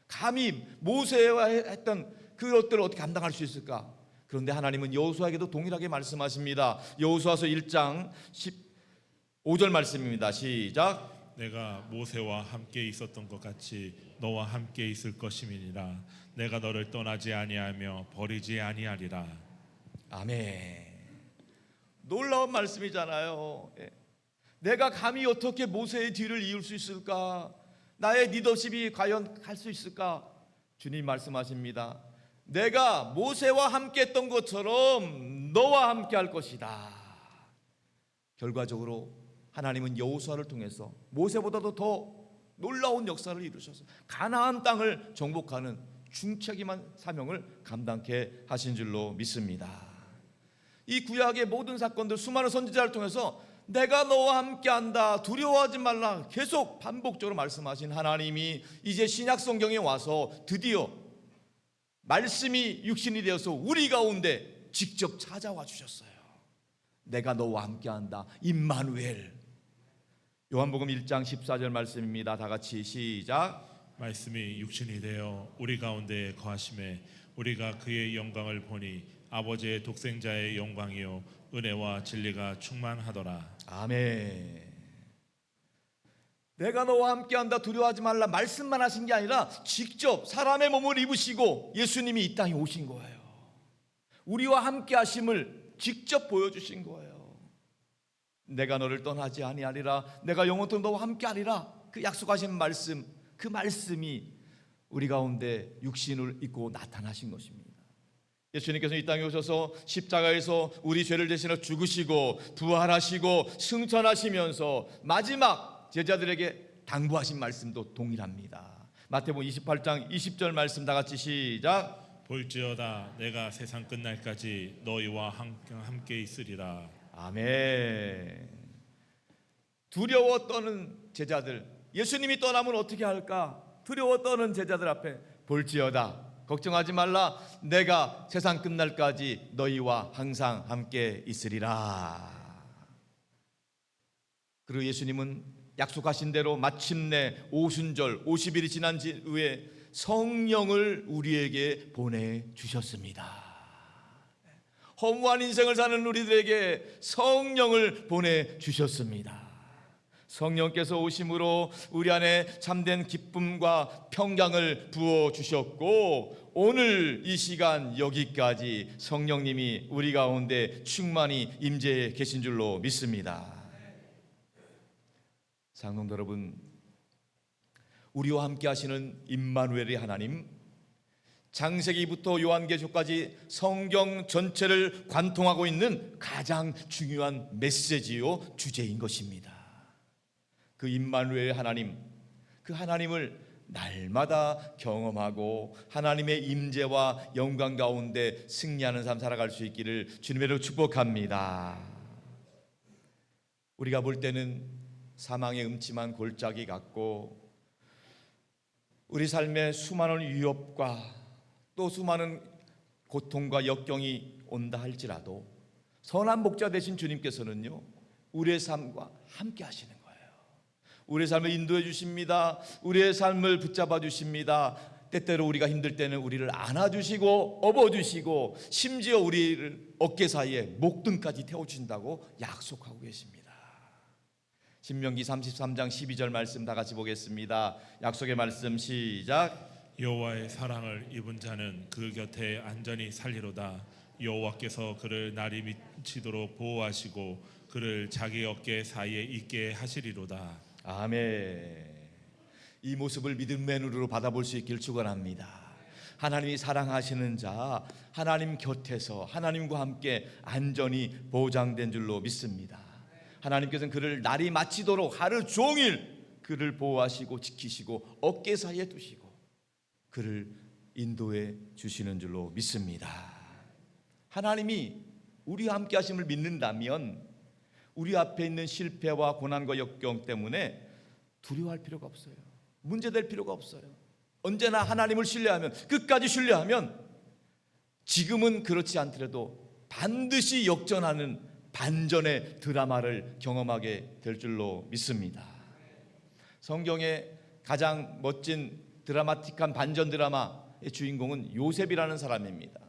[SPEAKER 1] 감히 모세와 했던 그것들을 어떻게 감당할 수 있을까? 그런데 하나님은 여호수아에게도 동일하게 말씀하십니다. 여호수아서 1장 15절 말씀입니다. 시작.
[SPEAKER 2] 내가 모세와 함께 있었던 것 같이 너와 함께 있을 것임이니라. 내가 너를 떠나지 아니하며 버리지 아니하리라.
[SPEAKER 1] 아멘. 놀라운 말씀이잖아요. 내가 감히 어떻게 모세의 뒤를 이을 수 있을까? 나의 리더십이 과연 갈 수 있을까? 주님 말씀하십니다. 내가 모세와 함께 했던 것처럼 너와 함께 할 것이다. 결과적으로 하나님은 여호수아를 통해서 모세보다도 더 놀라운 역사를 이루셔서 가나안 땅을 정복하는 중책임한 사명을 감당케 하신 줄로 믿습니다. 이 구약의 모든 사건들, 수많은 선지자를 통해서 내가 너와 함께한다, 두려워하지 말라 계속 반복적으로 말씀하신 하나님이 이제 신약 성경에 와서 드디어 말씀이 육신이 되어서 우리 가운데 직접 찾아와 주셨어요. 내가 너와 함께한다, 임마누엘. 요한복음 1장 14절 말씀입니다. 다 같이 시작.
[SPEAKER 2] 말씀이 육신이 되어 우리 가운데 거하심에 우리가 그의 영광을 보니 아버지의 독생자의 영광이요 은혜와 진리가 충만하더라.
[SPEAKER 1] 아멘. 내가 너와 함께한다, 두려워하지 말라 말씀만 하신 게 아니라 직접 사람의 몸을 입으시고 예수님이 이 땅에 오신 거예요. 우리와 함께 하심을 직접 보여주신 거예요. 내가 너를 떠나지 아니하리라, 내가 영원토록 너와 함께하리라, 그 약속하신 말씀, 그 말씀이 우리 가운데 육신을 입고 나타나신 것입니다. 예수님께서 이 땅에 오셔서 십자가에서 우리 죄를 대신해 죽으시고 부활하시고 승천하시면서 마지막 제자들에게 당부하신 말씀도 동일합니다. 마태복음 28장 20절 말씀 다 같이 시작.
[SPEAKER 2] 볼지어다 내가 세상 끝날까지 너희와 함께 있으리라.
[SPEAKER 1] 아멘. 두려워 떠는 제자들, 예수님이 떠나면 어떻게 할까? 두려워 떠는 제자들 앞에 볼지어다, 걱정하지 말라, 내가 세상 끝날까지 너희와 항상 함께 있으리라. 그리고 예수님은 약속하신 대로 마침내 오순절 50일이 지난 후에 성령을 우리에게 보내주셨습니다. 허무한 인생을 사는 우리들에게 성령을 보내주셨습니다. 성령께서 오심으로 우리 안에 참된 기쁨과 평강을 부어주셨고, 오늘 이 시간 여기까지 성령님이 우리 가운데 충만히 임재해 계신 줄로 믿습니다. 사랑하는 여러분, 우리와 함께 하시는 임마누엘의 하나님, 창세기부터 요한계시록까지 성경 전체를 관통하고 있는 가장 중요한 메시지요 주제인 것입니다. 그 임마누엘 하나님, 그 하나님을 날마다 경험하고 하나님의 임재와 영광 가운데 승리하는 삶 살아갈 수 있기를 주님으로 축복합니다. 우리가 볼 때는 사망의 음침한 골짜기 같고, 우리 삶에 수많은 위협과 또 수많은 고통과 역경이 온다 할지라도 선한 목자 되신 주님께서는요 우리의 삶과 함께 하시는 거예요. 우리의 삶을 인도해 주십니다. 우리의 삶을 붙잡아 주십니다. 때때로 우리가 힘들 때는 우리를 안아주시고 업어주시고 심지어 우리를 어깨 사이에 목등까지 태워주신다고 약속하고 계십니다. 신명기 33장 12절 말씀 다 같이 보겠습니다. 약속의 말씀 시작.
[SPEAKER 2] 여호와의 사랑을 입은 자는 그 곁에 안전히 살리로다. 여호와께서 그를 날이 미치도록 보호하시고 그를 자기 어깨 사이에 있게 하시리로다.
[SPEAKER 1] 아멘. 이 모습을 믿음의 눈으로 받아볼 수 있기를 축원합니다. 하나님이 사랑하시는 자, 하나님 곁에서 하나님과 함께 안전히 보장된 줄로 믿습니다. 하나님께서는 그를 날이 마치도록 하루 종일 그를 보호하시고 지키시고 어깨 사이에 두시고 그를 인도해 주시는 줄로 믿습니다. 하나님이 우리와 함께 하심을 믿는다면 우리 앞에 있는 실패와 고난과 역경 때문에 두려워할 필요가 없어요. 문제될 필요가 없어요. 언제나 하나님을 신뢰하면, 끝까지 신뢰하면 지금은 그렇지 않더라도 반드시 역전하는 반전의 드라마를 경험하게 될 줄로 믿습니다. 성경의 가장 멋진 드라마틱한 반전 드라마의 주인공은 요셉이라는 사람입니다.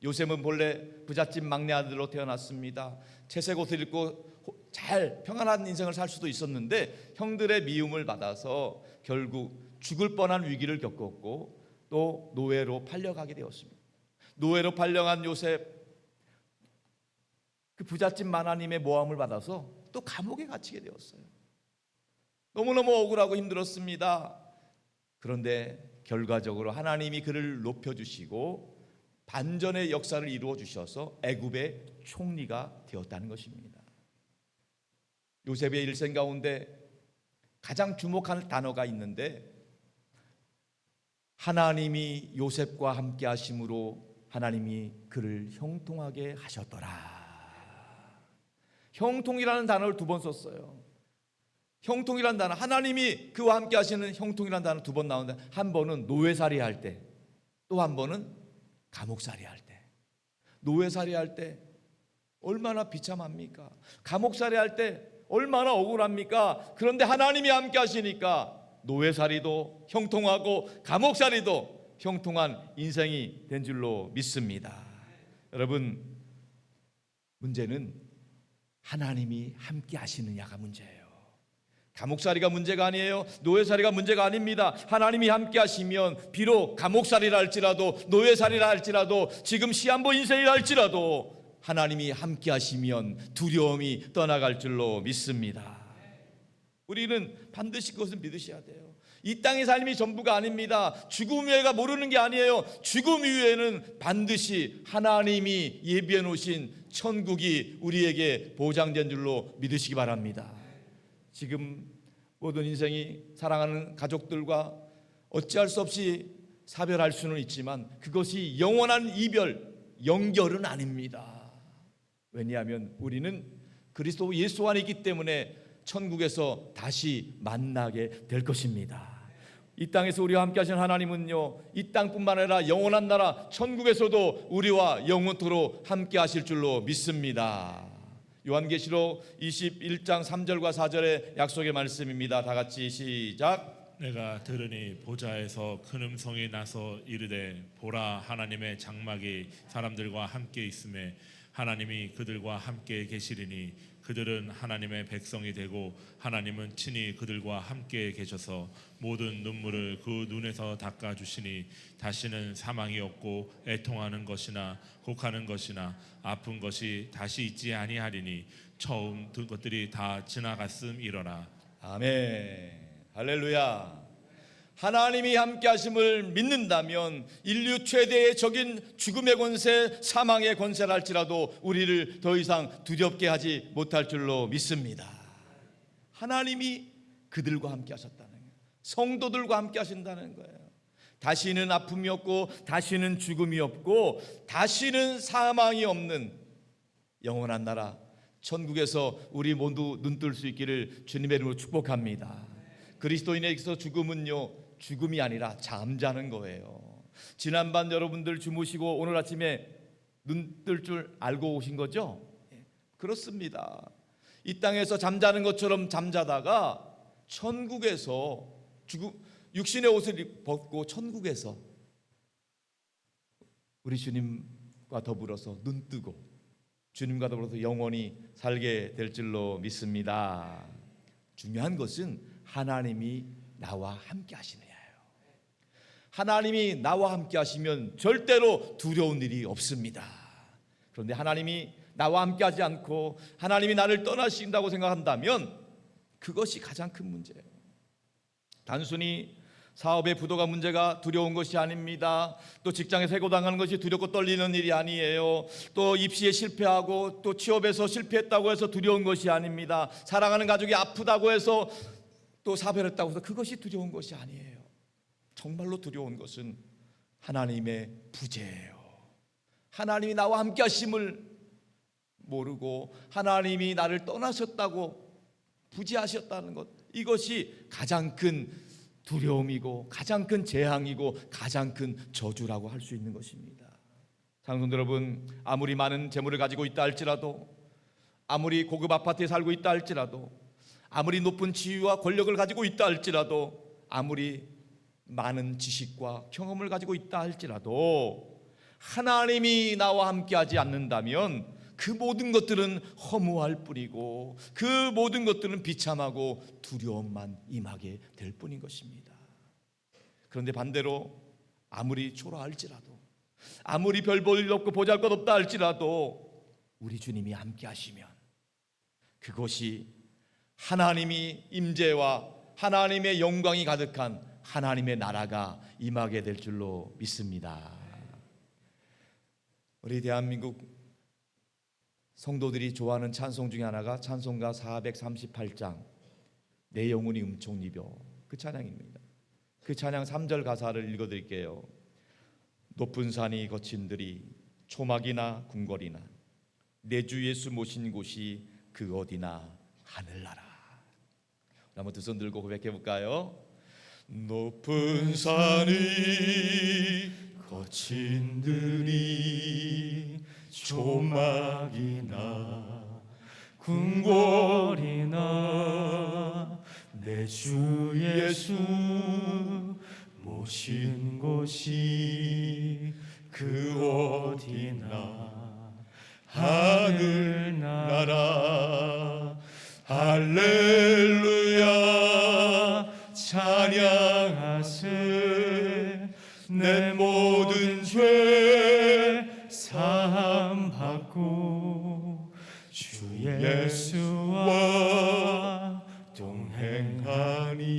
[SPEAKER 1] 요셉은 본래 부잣집 막내 아들로 태어났습니다. 채색 옷을 입고 잘 평안한 인생을 살 수도 있었는데 형들의 미움을 받아서 결국 죽을 뻔한 위기를 겪었고 또 노예로 팔려가게 되었습니다. 노예로 팔려간 요셉, 그 부잣집 마나님의 모함을 받아서 또 감옥에 갇히게 되었어요. 너무너무 억울하고 힘들었습니다. 그런데 결과적으로 하나님이 그를 높여주시고 반전의 역사를 이루어 주셔서 애굽의 총리가 되었다는 것입니다. 요셉의 일생 가운데 가장 주목할 단어가 있는데, 하나님이 요셉과 함께 하심으로 하나님이 그를 형통하게 하셨더라. 형통이라는 단어를 2번 썼어요. 형통이라는 단어, 하나님이 그와 함께 하시는 형통이라는 단어 2번 나오는데, 한 번은 노예살이 할 때, 또 한 번은 감옥살이 할 때. 노예살이 할 때 얼마나 비참합니까? 감옥살이 할 때 얼마나 억울합니까? 그런데 하나님이 함께 하시니까 노예살이도 형통하고 감옥살이도 형통한 인생이 된 줄로 믿습니다. 여러분, 문제는 하나님이 함께 하시느냐가 문제예요. 감옥살이가 문제가 아니에요. 노예살이가 문제가 아닙니다. 하나님이 함께 하시면 비록 감옥살이라 할지라도 노예살이라 할지라도 지금 시한부 인생이라 할지라도 하나님이 함께 하시면 두려움이 떠나갈 줄로 믿습니다. 우리는 반드시 그것을 믿으셔야 돼요. 이 땅의 삶이 전부가 아닙니다. 죽음 이외가 모르는 게 아니에요. 죽음 이외에는 반드시 하나님이 예비해 놓으신 천국이 우리에게 보장된 줄로 믿으시기 바랍니다. 지금 모든 인생이 사랑하는 가족들과 어찌할 수 없이 사별할 수는 있지만 그것이 영원한 이별, 영결은 아닙니다. 왜냐하면 우리는 그리스도 예수 안에 있기 때문에 천국에서 다시 만나게 될 것입니다. 이 땅에서 우리와 함께 하신 하나님은요, 이 땅뿐만 아니라 영원한 나라 천국에서도 우리와 영원토록 함께 하실 줄로 믿습니다. 요한계시록 21장 3절과 4절의 약속의 말씀입니다. 다 같이 시작.
[SPEAKER 2] 내가 들으니 보좌에서 큰 음성이 나서 이르되 보라, 하나님의 장막이 사람들과 함께 있음에 하나님이 그들과 함께 계시리니 그들은 하나님의 백성이 되고 하나님은 친히 그들과 함께 계셔서 모든 눈물을 그 눈에서 닦아주시니 다시는 사망이 없고 애통하는 것이나 곡하는 것이나 아픈 것이 다시 있지 아니하리니 처음 든 것들이 다 지나갔음이러라.
[SPEAKER 1] 아멘. 할렐루야. 하나님이 함께 하심을 믿는다면 인류 최대의 적인 죽음의 권세, 사망의 권세를 할지라도 우리를 더 이상 두렵게 하지 못할 줄로 믿습니다. 하나님이 그들과 함께 하셨다는 거예요. 성도들과 함께 하신다는 거예요. 다시는 아픔이 없고 다시는 죽음이 없고 다시는 사망이 없는 영원한 나라 천국에서 우리 모두 눈뜰 수 있기를 주님의 이름으로 축복합니다. 그리스도인에게서 죽음은요, 죽음이 아니라 잠자는 거예요. 지난밤 여러분들 주무시고 오늘 아침에 눈 뜰 줄 알고 오신 거죠? 그렇습니다. 이 땅에서 잠자는 것처럼 잠자다가 천국에서 육신의 옷을 벗고 천국에서 우리 주님과 더불어서 눈 뜨고 주님과 더불어서 영원히 살게 될 줄로 믿습니다. 중요한 것은 하나님이 나와 함께 하시느냐예요. 하나님이 나와 함께 하시면 절대로 두려운 일이 없습니다. 그런데 하나님이 나와 함께 하지 않고 하나님이 나를 떠나신다고 생각한다면 그것이 가장 큰 문제예요. 단순히 사업의 부도가 문제가 두려운 것이 아닙니다. 또 직장에서 해고당하는 것이 두렵고 떨리는 일이 아니에요. 또 입시에 실패하고 또 취업에서 실패했다고 해서 두려운 것이 아닙니다. 사랑하는 가족이 아프다고 해서 또 사별했다고 해서 그것이 두려운 것이 아니에요. 정말로 두려운 것은 하나님의 부재예요. 하나님이 나와 함께 하심을 모르고 하나님이 나를 떠나셨다고 부재하셨다는 것, 이것이 가장 큰 두려움이고 가장 큰 재앙이고 가장 큰 저주라고 할 수 있는 것입니다. 사랑하는 여러분, 아무리 많은 재물을 가지고 있다 할지라도, 아무리 고급 아파트에 살고 있다 할지라도, 아무리 높은 지위와 권력을 가지고 있다 할지라도, 아무리 많은 지식과 경험을 가지고 있다 할지라도 하나님이 나와 함께하지 않는다면 그 모든 것들은 허무할 뿐이고 그 모든 것들은 비참하고 두려움만 임하게 될 뿐인 것입니다. 그런데 반대로 아무리 초라할지라도, 아무리 별 볼 일 없고 보잘것 없다 할지라도 우리 주님이 함께 하시면 그곳이 하나님이 임재와 하나님의 영광이 가득한 하나님의 나라가 임하게 될 줄로 믿습니다. 우리 대한민국 성도들이 좋아하는 찬송 중에 하나가 찬송가 438장 내 영혼이 음총이며 그 찬양입니다. 그 찬양 3절 가사를 읽어드릴게요. 높은 산이 거친 들이 초막이나 궁궐이나 내 주 예수 모신 곳이 그 어디나 하늘나라. 한번 두 손 들고 고백해 볼까요? 높은 산이 거친 들이 초막이나 궁궐이나 내 주 예수 모신 곳이 그 어디나 하늘나라. 할렐루야 찬양하세. 내 모든 죄 사함 받고 주 예수와 동행하니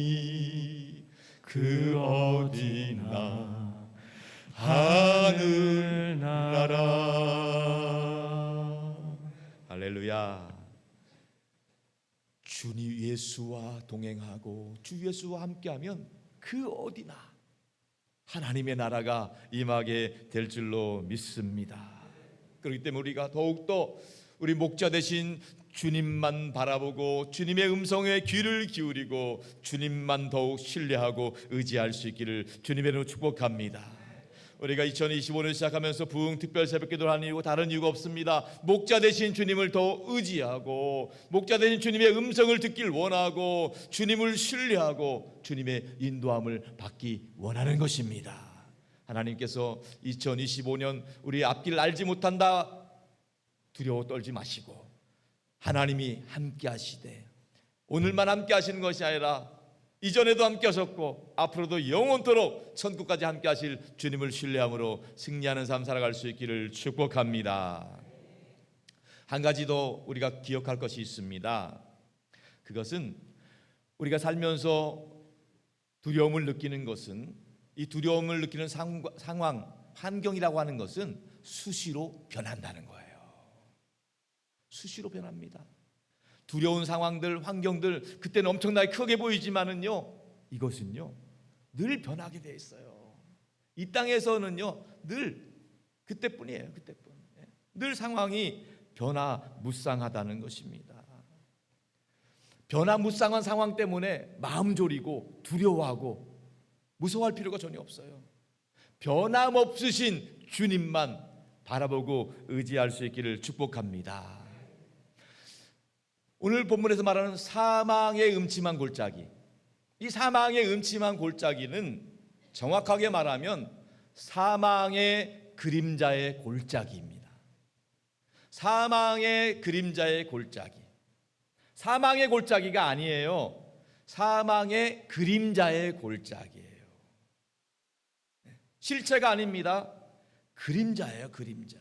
[SPEAKER 1] 그 어디나 하늘나라. 할렐루야. 주님 예수와 동행하고 주 예수와 함께하면 그 어디나 하나님의 나라가 임하게 될 줄로 믿습니다. 그렇기 때문에 우리가 더욱더 우리 목자 되신 주님만 바라보고 주님의 음성에 귀를 기울이고 주님만 더욱 신뢰하고 의지할 수 있기를 주님의 이름으로 축복합니다. 우리가 2025년 시작하면서 부흥 특별 새벽기도를 하는 이유가 다른 이유가 없습니다. 목자 되신 주님을 더 의지하고 목자 되신 주님의 음성을 듣길 원하고 주님을 신뢰하고 주님의 인도함을 받기 원하는 것입니다. 하나님께서 2025년 우리 앞길 알지 못한다 두려워 떨지 마시고 하나님이 함께 하시되 오늘만 함께 하시는 것이 아니라 이전에도 함께 하셨고 앞으로도 영원토록 천국까지 함께 하실 주님을 신뢰함으로 승리하는 삶 살아갈 수 있기를 축복합니다. 한 가지 더 우리가 기억할 것이 있습니다. 그것은 우리가 살면서 두려움을 느끼는 것은 이 두려움을 느끼는 상황, 환경이라고 하는 것은 수시로 변한다는 거예요. 수시로 변합니다. 두려운 상황들, 환경들 그때는 엄청나게 크게 보이지만은요, 이것은요 늘 변하게 돼 있어요. 이 땅에서는요 늘 그때뿐이에요. 그때뿐. 늘 상황이 변화무쌍하다는 것입니다. 변화무쌍한 상황 때문에 마음 졸이고 두려워하고 무서워할 필요가 전혀 없어요. 변함없으신 주님만 바라보고 의지할 수 있기를 축복합니다. 오늘 본문에서 말하는 사망의 음침한 골짜기, 이 사망의 음침한 골짜기는 정확하게 말하면 사망의 그림자의 골짜기입니다. 사망의 그림자의 골짜기. 사망의 골짜기가 아니에요. 사망의 그림자의 골짜기예요. 실체가 아닙니다. 그림자예요, 그림자.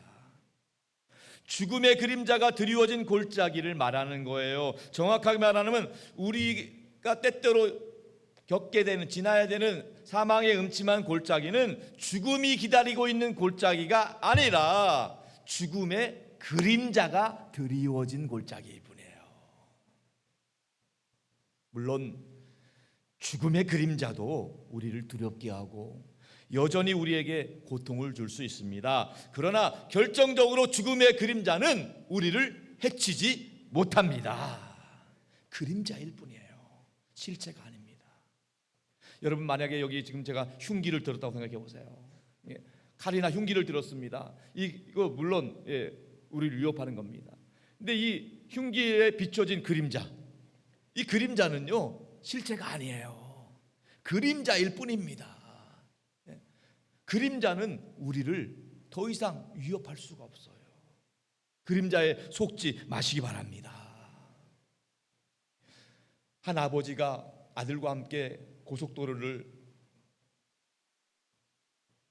[SPEAKER 1] 죽음의 그림자가 드리워진 골짜기를 말하는 거예요. 정확하게 말하면 우리가 때때로 겪게 되는, 지나야 되는 사망의 음침한 골짜기는 죽음이 기다리고 있는 골짜기가 아니라 죽음의 그림자가 드리워진 골짜기일 뿐이에요. 물론 죽음의 그림자도 우리를 두렵게 하고 여전히 우리에게 고통을 줄 수 있습니다. 그러나 결정적으로 죽음의 그림자는 우리를 해치지 못합니다. 그림자일 뿐이에요. 실체가 아닙니다. 여러분, 만약에 여기 지금 제가 흉기를 들었다고 생각해 보세요. 칼이나 흉기를 들었습니다. 이거 물론 우리를 위협하는 겁니다. 근데 이 흉기에 비춰진 그림자, 이 그림자는요 실체가 아니에요. 그림자일 뿐입니다. 그림자는 우리를 더 이상 위협할 수가 없어요. 그림자에 속지 마시기 바랍니다. 한 아버지가 아들과 함께 고속도로를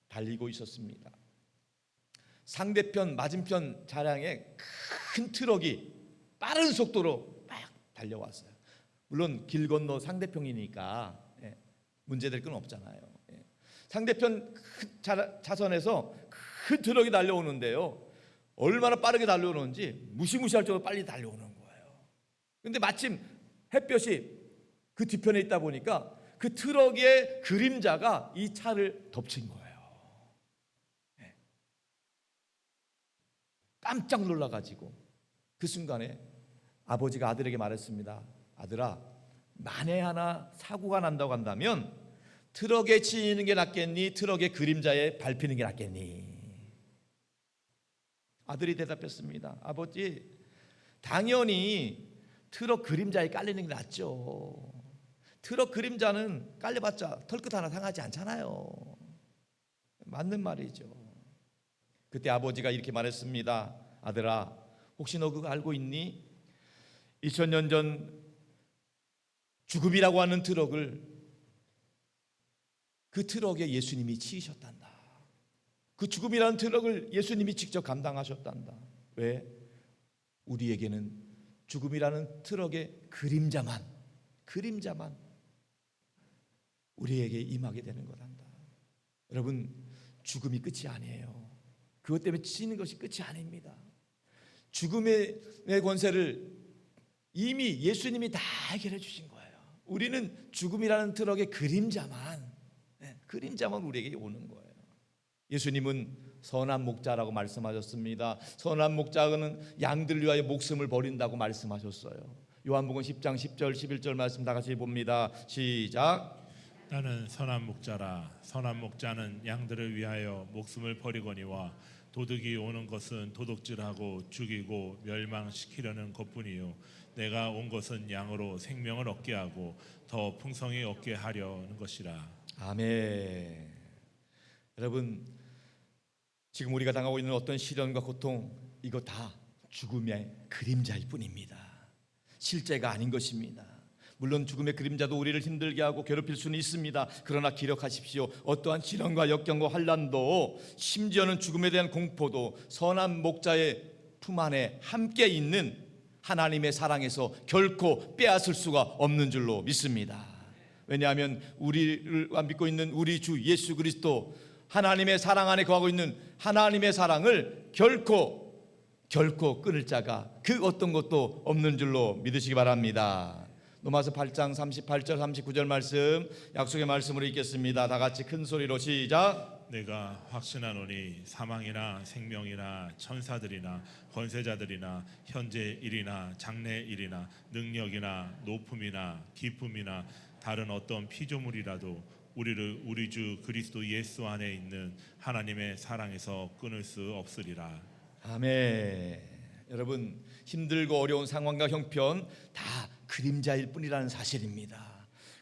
[SPEAKER 1] 달리고 있었습니다. 상대편 맞은편 차량에 큰 트럭이 빠른 속도로 달려왔어요. 물론 길 건너 상대편이니까 문제될 건 없잖아요. 상대편 차선에서 큰 트럭이 달려오는데요. 얼마나 빠르게 달려오는지 무시무시할 정도로 빨리 달려오는 거예요. 근데 마침 햇볕이 그 뒤편에 있다 보니까 그 트럭의 그림자가 이 차를 덮친 거예요. 깜짝 놀라가지고 그 순간에 아버지가 아들에게 말했습니다. 아들아, 만에 하나 사고가 난다고 한다면 트럭에 치이는 게 낫겠니? 트럭의 그림자에 밟히는 게 낫겠니? 아들이 대답했습니다. 아버지, 당연히 트럭 그림자에 깔리는 게 낫죠. 트럭 그림자는 깔려봤자 털끝 하나 상하지 않잖아요. 맞는 말이죠. 그때 아버지가 이렇게 말했습니다. 아들아, 혹시 너 그거 알고 있니? 2000년 전 죽음이라고 하는 트럭을 그 트럭에 예수님이 치이셨단다. 그 죽음이라는 트럭을 예수님이 직접 감당하셨단다. 왜? 우리에게는 죽음이라는 트럭의 그림자만 우리에게 임하게 되는 거란다. 여러분, 죽음이 끝이 아니에요. 그것 때문에 치는 것이 끝이 아닙니다. 죽음의 권세를 이미 예수님이 다 해결해 주신 거예요. 우리는 죽음이라는 트럭의 그림자만 우리에게 오는 거예요. 예수님은 선한 목자라고 말씀하셨습니다. 선한 목자는 양들 위하여 목숨을 버린다고 말씀하셨어요. 요한복음 10장 10절 11절 말씀 다 같이 봅니다. 시작.
[SPEAKER 2] 나는 선한 목자라. 선한 목자는 양들을 위하여 목숨을 버리거니와 도둑이 오는 것은 도둑질하고 죽이고 멸망시키려는 것뿐이요 내가 온 것은 양으로 생명을 얻게 하고 더 풍성히 얻게 하려는 것이라.
[SPEAKER 1] 아멘. 여러분, 지금 우리가 당하고 있는 어떤 시련과 고통, 이거 다 죽음의 그림자일 뿐입니다. 실제가 아닌 것입니다. 물론 죽음의 그림자도 우리를 힘들게 하고 괴롭힐 수는 있습니다. 그러나 기억하십시오. 어떠한 시련과 역경과 환난도, 심지어는 죽음에 대한 공포도 선한 목자의 품 안에 함께 있는 하나님의 사랑에서 결코 빼앗을 수가 없는 줄로 믿습니다. 왜냐하면 우리를 믿고 있는 우리 주 예수 그리스도, 하나님의 사랑 안에 거하고 있는 하나님의 사랑을 결코 끊을 자가 그 어떤 것도 없는 줄로 믿으시기 바랍니다. 로마서 8장 38절 39절 말씀, 약속의 말씀으로 읽겠습니다. 다 같이 큰 소리로 시작.
[SPEAKER 2] 내가 확신하노니 사망이나 생명이나 천사들이나 권세자들이나 현재 일이나 장래 일이나 능력이나 높음이나 기쁨이나 다른 어떤 피조물이라도 우리를 우리 주 그리스도 예수 안에 있는 하나님의 사랑에서 끊을 수 없으리라.
[SPEAKER 1] 아멘. 여러분, 힘들고 어려운 상황과 형편 다 그림자일 뿐이라는 사실입니다.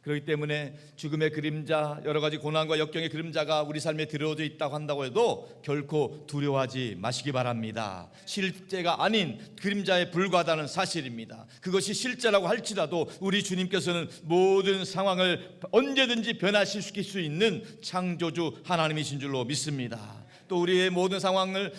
[SPEAKER 1] 그렇기 때문에 죽음의 그림자, 여러 가지 고난과 역경의 그림자가 우리 삶에 들어져 있다고 한다고 해도 결코 두려워하지 마시기 바랍니다. 실제가 아닌 그림자에 불과하다는 사실입니다. 그것이 실제라고 할지라도 우리 주님께서는 모든 상황을 언제든지 변화시킬 수 있는 창조주 하나님이신 줄로 믿습니다. 또 우리의 모든 상황을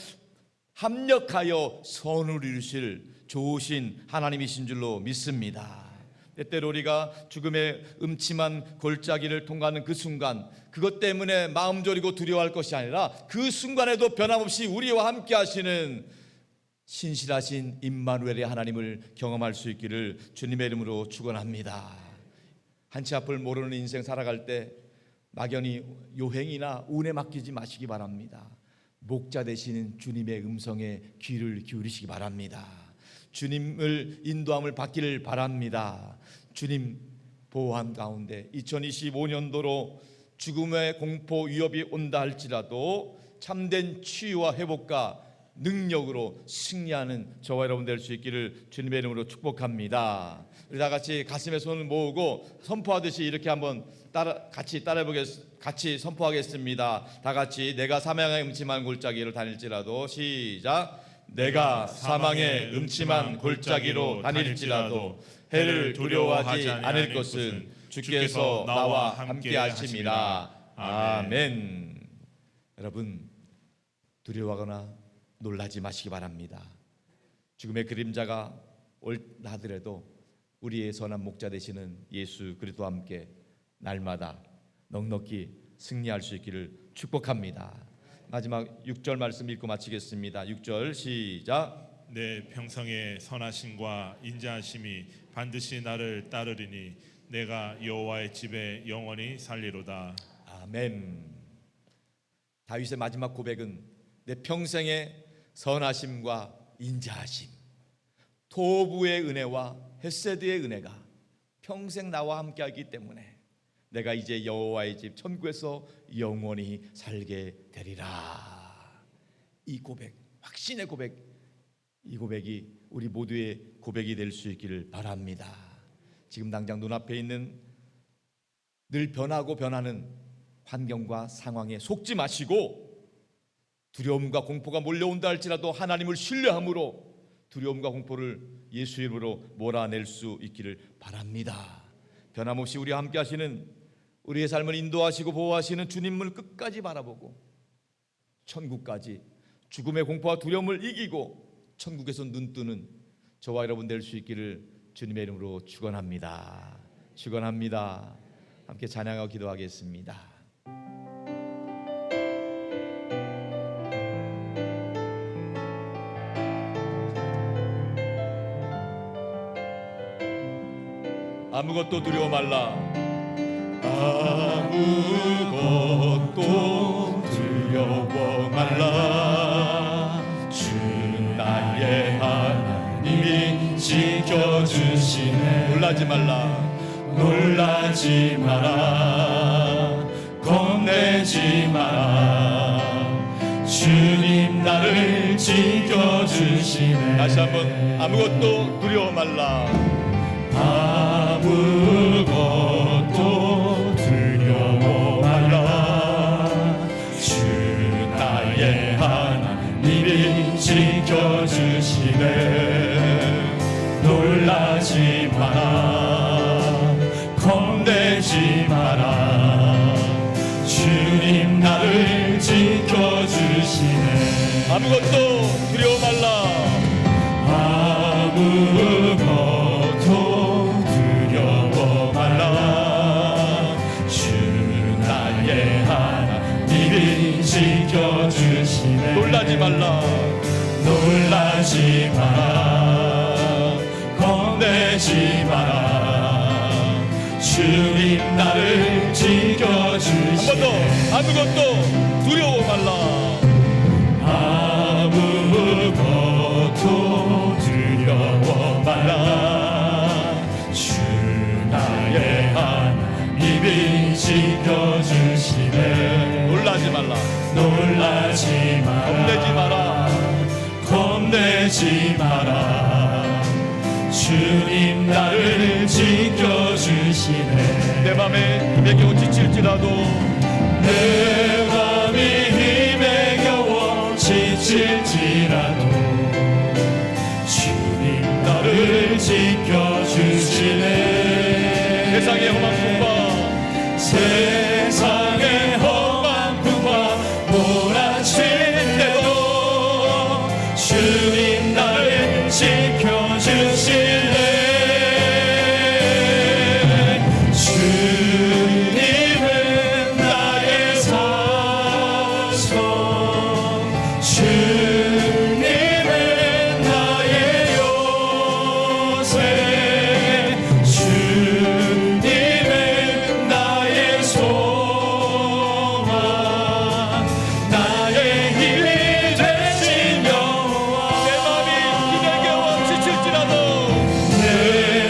[SPEAKER 1] 합력하여 선을 이루실 좋으신 하나님이신 줄로 믿습니다. 때때로 우리가 죽음의 음침한 골짜기를 통과하는 그 순간, 그것 때문에 마음 졸이고 두려워할 것이 아니라 그 순간에도 변함없이 우리와 함께 하시는 신실하신 임마누엘의 하나님을 경험할 수 있기를 주님의 이름으로 축원합니다. 한치 앞을 모르는 인생 살아갈 때 막연히 요행이나 운에 맡기지 마시기 바랍니다. 목자 되시는 주님의 음성에 귀를 기울이시기 바랍니다. 주님을 인도함을 받기를 바랍니다. 주님 보호함 가운데 2025년도로 죽음의 공포 위협이 온다 할지라도 참된 치유와 회복과 능력으로 승리하는 저와 여러분 될 수 있기를 주님의 이름으로 축복합니다. 우리 다 같이 가슴에 손을 모으고 선포하듯이 이렇게 한번 같이 선포하겠습니다. 다 같이 내가 사망의 음침한 골짜기를 다닐지라도 시작. 내가 사망의 음침한 골짜기로 다닐지라도 해를 두려워하지 않을 것은 주께서 나와 함께 하심이라. 아멘. 여러분, 두려워하거나 놀라지 마시기 바랍니다. 죽음의 그림자가 올다 하더라도 우리의 선한 목자 되시는 예수 그리스도와 함께 날마다 넉넉히 승리할 수 있기를 축복합니다. 마지막 6절 말씀 읽고 마치겠습니다. 6절 시작.
[SPEAKER 2] 내 평성의 선하심과 인자하심이 반드시 나를 따르리니 내가 여호와의 집에 영원히 살리로다.
[SPEAKER 1] 아멘. 다윗의 마지막 고백은 내 평생의 선하심과 인자하심, 토부의 은혜와 헤세드의 은혜가 평생 나와 함께하기 때문에 내가 이제 여호와의 집 천국에서 영원히 살게 되리라. 이 고백, 확신의 고백, 이 고백이 우리 모두의 고백이 될 수 있기를 바랍니다. 지금 당장 눈앞에 있는 늘 변하고 변하는 환경과 상황에 속지 마시고, 두려움과 공포가 몰려온다 할지라도 하나님을 신뢰함으로 두려움과 공포를 예수 이름으로 몰아낼 수 있기를 바랍니다. 변함없이 우리와 함께 하시는, 우리의 삶을 인도하시고 보호하시는 주님을 끝까지 바라보고 천국까지 죽음의 공포와 두려움을 이기고 천국에서 눈뜨는 저와 여러분 될 수 있기를 주님의 이름으로 축원합니다. 축원합니다. 함께 찬양하고 기도하겠습니다. 아무것도 두려워 말라. 아무것도 두려워 말라. 주 나의 하나님이 지켜주시네. 놀라지 말라. 놀라지 마라. 겁내지 마라. 주님 나를 지켜주시네. 다시 한번 아무것도 두려워 말라. 아무것도 두려워 말라. 주 나의 하나님이 지켜주시네. 놀라지 마라. 겁내지 마라. 주님 나를 지켜주시네. 아무것도 두려워 말라. 아무것도 두려워 말라. 주 나의 하나님이 지켜주시네. 놀라지 말라. 놀라지 마라. 겁내지 마라. 주님 나를 지켜주시네. 한 번 더. 아무것도 두려워 말라. 아무것도 두려워 말라. 주 나의 하나님이 지켜주시네. 놀라지 말라. 놀라지 마라. 겁내지 마라. 겁내지 마라. 주님 나를 지켜주시네. 내 맘에 힘에 겨워 지칠지라도, 내 맘이 힘에 겨워 지칠지라도 주님 나를 지켜주시네. 세상의 험한 풍파, 세상의 험한 풍파 몰아칠 때도 주님 나를 지켜주시네. 주님은 나의 사성, 주님은 나의 요새, 주님은 나의 소망, 나의 힘이 되신 여호와. 내 맘이 힘에 겨워 지칠지라도, 내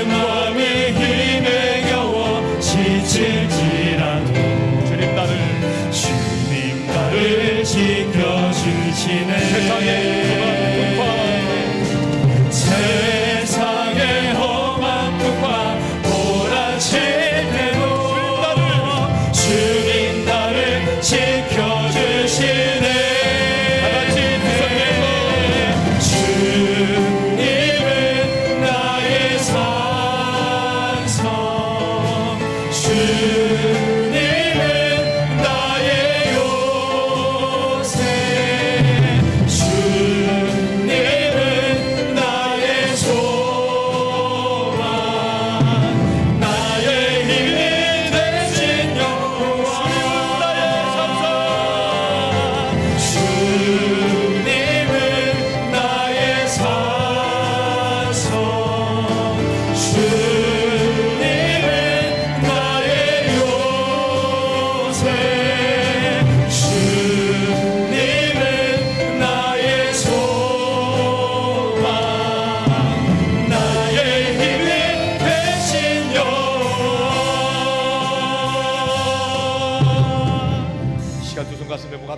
[SPEAKER 1] 맘이 힘에 겨워 지칠지라도 주님 나를 지켜주시네. 세상의 험한 풍파 몰아칠 때도 주님 나를 지켜주시네. 다같이 두손들고, 주님은 나의 산성, 주님은 나의 요새, 주님은 나의 소망,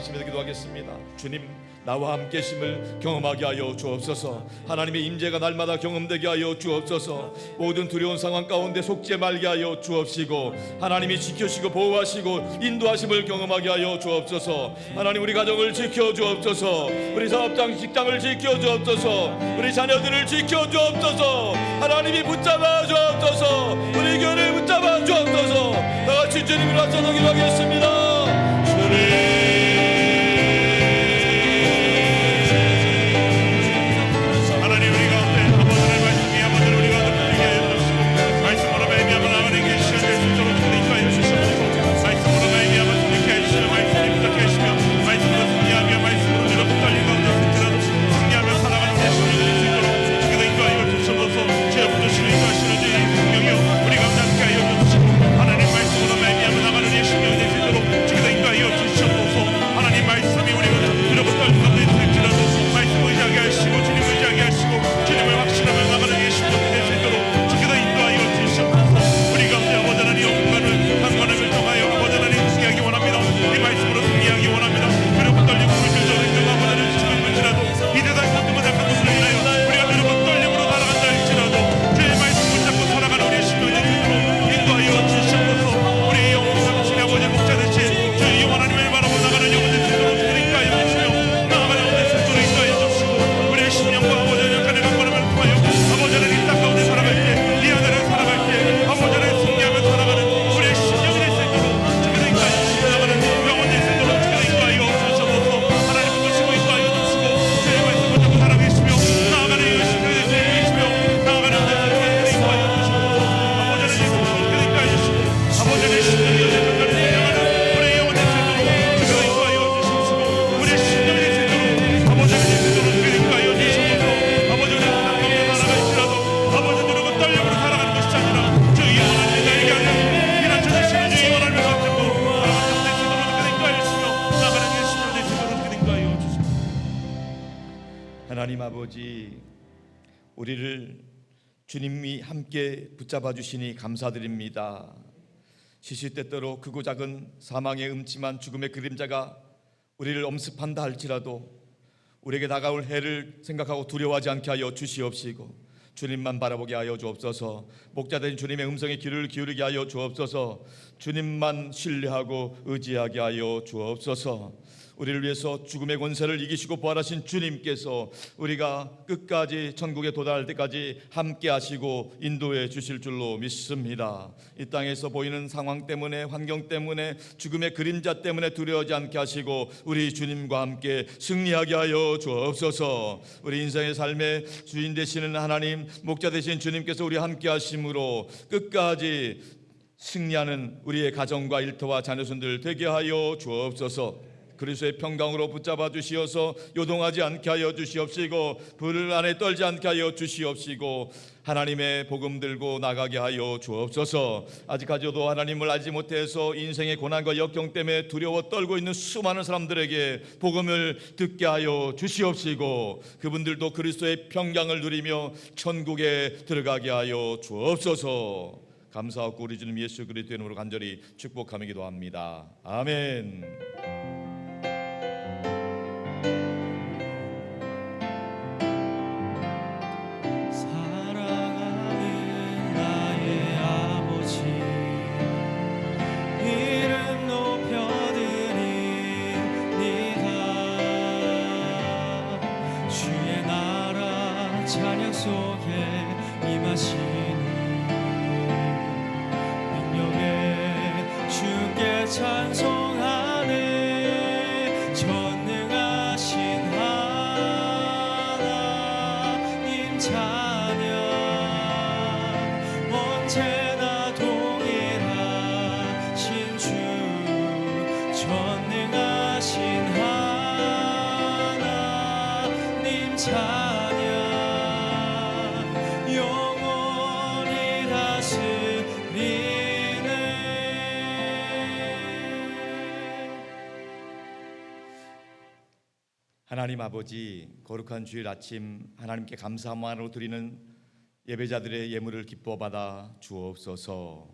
[SPEAKER 1] 합심해서 기도하겠습니다. 주님, 나와 함께 계심을 경험하게 하여 주옵소서. 하나님의 임재가 날마다 경험되게 하여 주옵소서. 모든 두려운 상황 가운데 속지 말게 하여 주옵시고, 하나님이 지켜주시고 보호하시고 인도하심을 경험하게 하여 주옵소서. 하나님, 우리 가정을 지켜 주옵소서. 우리 사업장 직장을 지켜 주옵소서. 우리 자녀들을 지켜 주옵소서. 하나님이 붙잡아 주옵소서. 우리 교회를 붙잡아 주옵소서. 다 같이 주님을 앞서서 기도하겠습니다. 주님,
[SPEAKER 2] 하나님, 우리 가운데 아버지의 말씀이 아버지를 우리 가운데 누리게 하여 주시고, 말씀으로 말미암아 하나님께 시험될 수 있도록 인도하여 주시옵소서. 말씀으로 말미암아 승리케 하시며 말씀이 부탁해 하시며 말씀으로 승리하며 말씀으로 우리가 붙들린 가운데 있을지라도 승리하며 살아가는 데 신령이 될 수 있도록 주께서 인도하여 주시옵소서. 주여 부르시는 인도하시는 주의 성령이여 우리 가운데 함께 하여 주시고, 하나님 말씀으로 말미암아 나가는 데 신령이 될 수 있도록 주께서 인도하여 주시옵소서. 하나님 말씀이 우리가 두렵고 떨는 가운데 있을지라도 말씀을 의지하게 하시고 주님을 의지하게 하시고 주님을 확신하며 나가는 데 신령이 될 수 있도록 주께서 인도하여 주시옵소서. 우리 가운데 아버지 하나님 영광을 강건함을 통하여 아버지 하나님 승리하기 원합니다. 이 말씀으로 승리하기 원합니다. 두렵고 떨리고 물질적 행정 아버지 하나님 지금일지라도 이 세상 모든 것을 한 것으로 인하여 우리가 두렵고 떨림으로 살아간다 할지라도 주의 말씀 붙잡고 살아가는 우리의 신령이 될 수 있도록 인도하여 주시옵소서. 우리의 영혼 당신의 아버지 목자 되신 주의 영원 하나님을 바라보 나가는 영혼 될 수 있도록 인도하여 주시며 나아가는 영혼 될 수 있도록 인도하여 주시고, 우리의 신령과 아버지 하나님 간의 강건함을 통하여 아버지 하나님 땅 가운데 살아갈 때 이 하늘을 살아갈 때 아버지 하나님 승리하며 살아가는 우리의 신령이 될 수 있도록 주께서 인도하여 주시고, 나가는 영혼 될 수 있도록 주께서 인도하여 주시옵소서. 하나님 붙드시고 인도하여 주시고 주의 말씀 붙잡고 살아계시며 나아가는 영혼 신령이 될 수 있으며 나아가는 영혼 될 수 있도록 인도하여 주시옵소서. 아버지 하나님 주께서 인도하여 주시고 아버지 하나님 신령이 될 수 있도록 나아가는 우리의 영혼 될 수 있도록 주께서 인도하여 주시옵시고, 우리의 신령이 될 수 있도록 아버지 하나님 될 수 있도록 주께서 인도하여 주시옵소서. 아버지 하나님 땅 가운데 살아갈지라도 아버지 두려고 떨림으로 살아가는 것이 아니라 주의 영원 하나님 나에게 하는 피난처 되시는 주의 영원 하나님을 붙잡고 나아가는 될 수 있도록 주께서 인도하여 주시며 나아가는 게 신령 될 수 있도록 주께서 인도하여 주시옵소서.
[SPEAKER 1] 하나님 아버지, 우리를 주님이 함께 붙잡아 주시니 감사드립니다. 시시때때로 크고 작은 사망의 음침한 죽음의 그림자가 우리를 엄습한다 할지라도 우리에게 다가올 해를 생각하고 두려워하지 않게 하여 주시옵시고, 주님만 바라보게 하여 주옵소서. 목자된 주님의 음성에 귀를 기울이게 하여 주옵소서. 주님만 신뢰하고 의지하게 하여 주옵소서. 우리를 위해서 죽음의 권세를 이기시고 부활하신 주님께서 우리가 끝까지 천국에 도달할 때까지 함께 하시고 인도해 주실 줄로 믿습니다. 이 땅에서 보이는 상황 때문에, 환경 때문에, 죽음의 그림자 때문에 두려워하지 않게 하시고 우리 주님과 함께 승리하게 하여 주옵소서. 우리 인생의 삶의 주인 되시는 하나님, 목자 되신 주님께서 우리 함께 하심으로 끝까지 승리하는 우리의 가정과 일터와 자녀손들 되게 하여 주옵소서. 그리스도의 평강으로 붙잡아 주시어서 요동하지 않게 하여 주시옵시고, 불 안에 떨지 않게 하여 주시옵시고, 하나님의 복음 들고 나가게 하여 주옵소서. 아직까지도 하나님을 알지 못해서 인생의 고난과 역경 때문에 두려워 떨고 있는 수많은 사람들에게 복음을 듣게 하여 주시옵시고, 그분들도 그리스도의 평강을 누리며 천국에 들어가게 하여 주옵소서. 감사하고 우리 주님 예수 그리스도의 이름으로 간절히 축복하며 기도합니다. 아멘.
[SPEAKER 6] 찬양 속에 임하시니 능력의 주께 찬송하네. 전능하신 하나님 찬양 언제나 동일하신 주. 전능하신 하나님 찬양 영원히 다스리네.
[SPEAKER 1] 하나님 아버지, 거룩한 주일 아침 하나님께 감사함으로 드리는 예배자들의 예물을 기뻐 받아 주옵소서.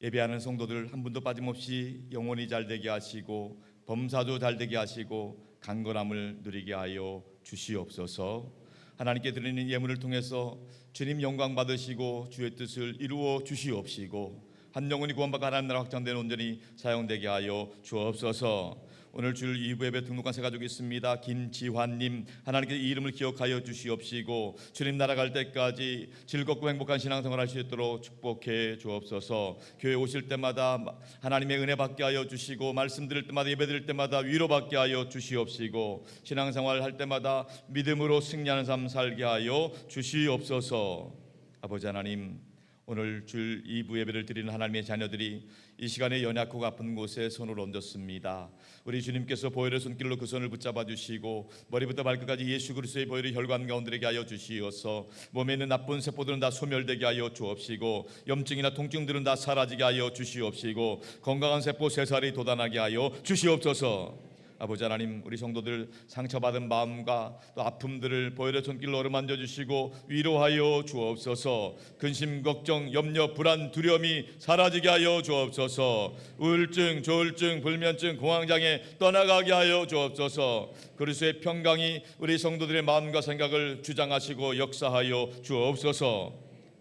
[SPEAKER 1] 예배하는 성도들 한 분도 빠짐없이 영원히 잘 되게 하시고 범사도 잘되게 하시고 강건함을 누리게 하여 주시옵소서. 하나님께 드리는 예물을 통해서 주님 영광 받으시고 주의 뜻을 이루어 주시옵시고 한 영혼이 구원받고 하나님 나라 확장되는 온전히 사용되게 하여 주옵소서. 오늘 주일 2부 예배 등록한 세 가족이 있습니다. 김지환님, 하나님께 이 이름을 기억하여 주시옵시고 주님 나라 갈 때까지 즐겁고 행복한 신앙생활 할 수 있도록 축복해 주옵소서. 교회 오실 때마다 하나님의 은혜 받게 하여 주시고 말씀 드릴 때마다 예배 드릴 때마다 위로 받게 하여 주시옵시고 신앙생활 할 때마다 믿음으로 승리하는 삶 살게 하여 주시옵소서. 아버지 하나님, 오늘 주일 2부 예배를 드리는 하나님의 자녀들이 이 시간에 연약하고 아픈 곳에 손을 얹었습니다. 우리 주님께서 보혈의 손길로 그 손을 붙잡아 주시고 머리부터 발끝까지 예수 그리스도의 보혈이 혈관 가운데게 하여 주시어서 몸에 있는 나쁜 세포들은 다 소멸되게 하여 주옵시고 염증이나 통증들은 다 사라지게 하여 주시옵시고 건강한 세포 새살이 돋아나게 하여 주시옵소서. 아버지 하나님, 우리 성도들 상처받은 마음과 또 아픔들을 보혈의 손길로 어루만져 주시고 위로하여 주옵소서. 근심, 걱정, 염려, 불안, 두려움이 사라지게 하여 주옵소서. 우울증, 조울증, 불면증, 공황장애 떠나가게 하여 주옵소서. 그리스도의 평강이 우리 성도들의 마음과 생각을 주장하시고 역사하여 주옵소서.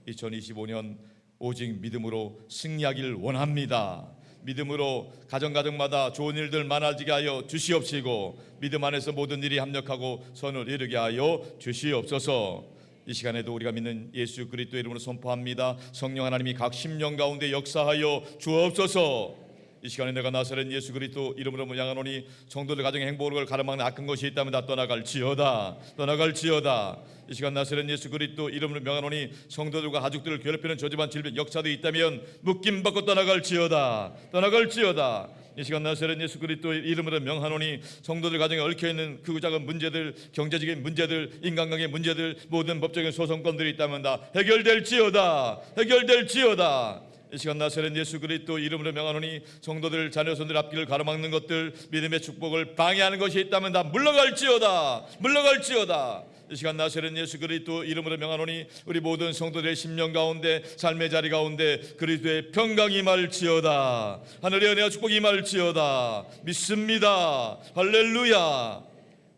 [SPEAKER 1] 2025년 오직 믿음으로 승리하길 원합니다. 믿음으로 가정가정마다 좋은 일들 많아지게 하여 주시옵시고 믿음 안에서 모든 일이 합력하고 선을 이루게 하여 주시옵소서. 이 시간에도 우리가 믿는 예수 그리스도의 이름으로 선포합니다. 성령 하나님이 각 심령 가운데 역사하여 주옵소서. 이 시간에 내가 나사렛 예수 그리스도 이름으로 양하노니 성도들 가정의 행복을 가로막는 악한 것이 있다면 다 떠나갈지어다. 떠나갈지어다. 이 시간 나사렛 예수 그리스도 이름으로 명하노니 성도들과 가족들을 괴롭히는 저주반 질병 역사도 있다면 묶임 받고 떠나갈지어다. 떠나갈지어다. 이 시간 나사렛 예수 그리스도의 이름으로 명하노니 성도들 가정에 얽혀있는 그 작은 문제들, 경제적인 문제들, 인간관계 문제들, 모든 법적인 소송권들이 있다면 다 해결될지어다. 해결될지어다. 이 시간 나사렛 예수 그리스도 이름으로 명하노니 성도들 자녀손들 앞길을 가로막는 것들, 믿음의 축복을 방해하는 것이 있다면 다 물러갈지어다. 물러갈지어다. 이 시간 나사렛 예수 그리스도 이름으로 명하노니 우리 모든 성도들의 심령 가운데 삶의 자리 가운데 그리스도의 평강이 임할지어다. 하늘의 은혜와 축복이 임할지어다. 믿습니다. 할렐루야.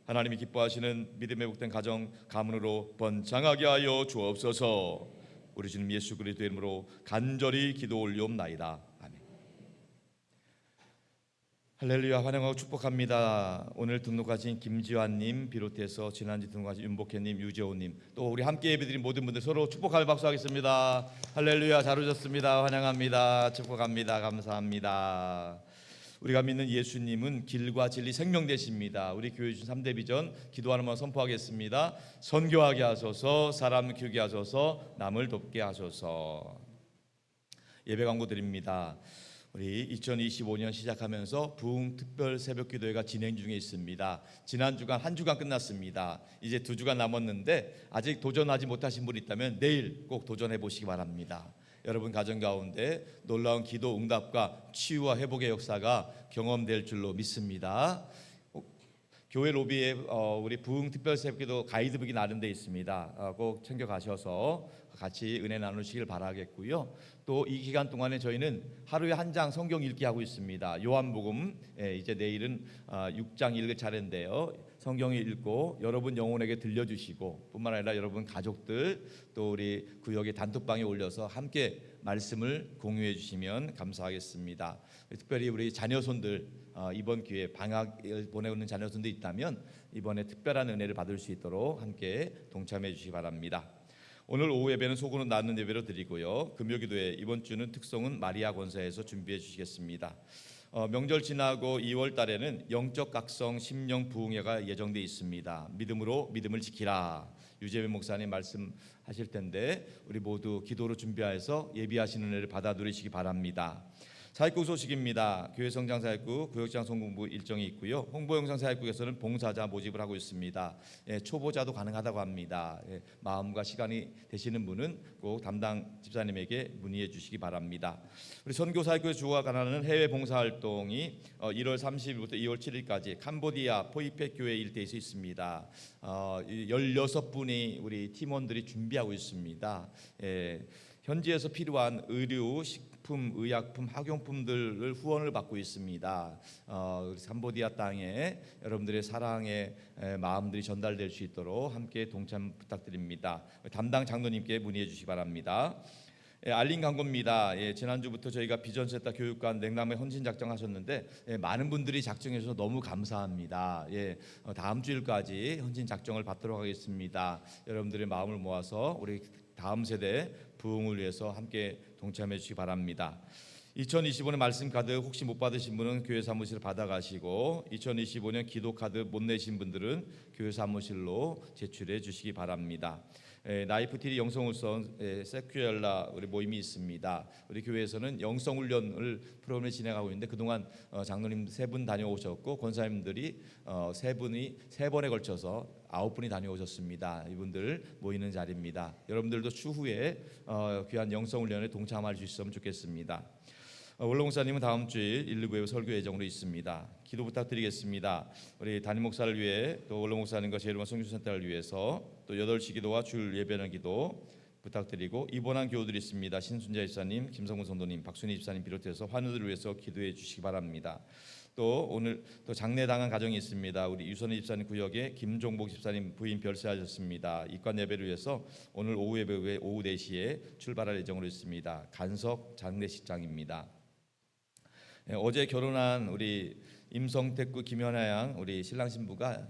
[SPEAKER 1] 하나님이 기뻐하시는 믿음의 복된 가정 가문으로 번창하게 하여 주옵소서. 우리 주님 예수 그리스도의 이름으로 간절히 기도 올리옵나이다. 아멘. 할렐루야. 환영하고 축복합니다. 오늘 등록하신 김지환님 비롯해서 지난주 등록하신 윤복혜님, 유재호님, 또 우리 함께 예배드린 모든 분들 서로 축복할 박수하겠습니다. 할렐루야. 잘 오셨습니다. 환영합니다. 축복합니다. 감사합니다. 우리가 믿는 예수님은 길과 진리 생명 되십니다. 우리 교회 주신 3대 비전 기도하는 말 선포하겠습니다. 선교하게 하소서, 사람 키우게 하소서, 남을 돕게 하소서. 예배 광고 드립니다. 우리 2025년 시작하면서 부흥 특별 새벽 기도회가 진행 중에 있습니다. 지난 주간 한 주간 끝났습니다. 이제 2주간 남았는데 아직 도전하지 못하신 분이 있다면 내일 꼭 도전해 보시기 바랍니다. 여러분 가정 가운데 놀라운 기도 응답과 치유와 회복의 역사가 경험될 줄로 믿습니다. 교회 로비에 우리 부흥 특별 새벽기도 가이드북이 나름되어 있습니다. 꼭 챙겨 가셔서 같이 은혜 나누시길 바라겠고요. 또 이 기간 동안에 저희는 하루에 한 장 성경 읽기 하고 있습니다. 요한복음 이제 내일은 6장 읽을 차례인데요. 성경을 읽고 여러분 영혼에게 들려주시고 뿐만 아니라 여러분 가족들 또 우리 구역의 단톡방에 올려서 함께 말씀을 공유해 주시면 감사하겠습니다. 특별히 우리 자녀손들 이번 기회에 방학을 보내고 있는 자녀손들이 있다면 이번에 특별한 은혜를 받을 수 있도록 함께 동참해 주시기 바랍니다. 오늘 오후 예배는 소그룹 나누는 예배로 드리고요. 금요기도회 이번 주는 특송은 마리아 권사에서 준비해 주시겠습니다. 명절 지나고 2월 달에는 영적 각성 심령 부흥회가 예정돼 있습니다. 믿음으로 믿음을 지키라. 유재민 목사님 말씀하실 텐데 우리 모두 기도로 준비해서 예비하시는 은혜를 받아 누리시기 바랍니다. 사역국 소식입니다. 교회 성장 사역국 구역장 성공부 일정이 있고요. 홍보 영상 사역국에서는 봉사자 모집을 하고 있습니다. 초보자도 가능하다고 합니다. 마음과 시간이 되시는 분은 꼭 담당 집사님에게 문의해 주시기 바랍니다. 우리 선교 사역국에서 주와 가나는 해외 봉사 활동이 1월 30일부터 2월 7일까지 캄보디아 포이펫 교회 일대에서 현지에서 필요한 의류, 식품, 의약품, 학용품들을 후원을 받고 있습니다. 캄보디아 땅에 여러분들의 사랑의 마음들이 전달될 수 있도록 함께 동참 부탁드립니다. 담당 장로님께 문의해 주시기 바랍니다. 알린 광고입니다. 지난주부터 저희가 비전세타 교육관 냉담에 헌신 작정하셨는데 많은 분들이 작정해 주셔서 너무 감사합니다. 다음 주일까지 헌신 작정을 받도록 하겠습니다. 여러분들의 마음을 모아서 우리 다음 세대 부흥을 위해서 함께 동참해 주시기 바랍니다. 2025년 말씀 카드 혹시 못 받으신 분은 교회 사무실 받아가시고 2025년 기도 카드 못 내신 분들은 교회 사무실로 제출해 주시기 바랍니다. 나이프티리 영성훈성 세큐엘라 우리 모임이 있습니다. 우리 교회에서는 영성훈련을 프로그램을 진행하고 있는데 그동안 장로님 3분 다녀오셨고 권사님들이 3번에 걸쳐서 9분이 다녀오셨습니다. 이분들 모이는 자리입니다. 여러분들도 추후에 귀한 영성훈련에 동참할 수 있으면 좋겠습니다. 원로 목사님은 다음 주일 119회 설교 예정으로 있습니다. 기도 부탁드리겠습니다. 우리 담임 목사를 위해 또 원로 목사님과 제일만 성교센터를 위해서 또 8시 기도와 주일 예배하는 기도 부탁드리고 입원한 교우들이 있습니다. 신순자 집사님, 김성훈 성도님, 박순희 집사님 비롯해서 환우들을 위해서 기도해 주시기 바랍니다. 또 오늘 또 장례 당한 가정이 있습니다. 우리 유선희 집사님 구역에 김종복 집사님 부인 별세하셨습니다. 입관 예배를 위해서 오늘 오후 예배 후에 오후 4시에 출발할 예정으로 있습니다. 간석 장례식장입니다. 어제 결혼한 우리 임성택구 김연아 양 우리 신랑 신부가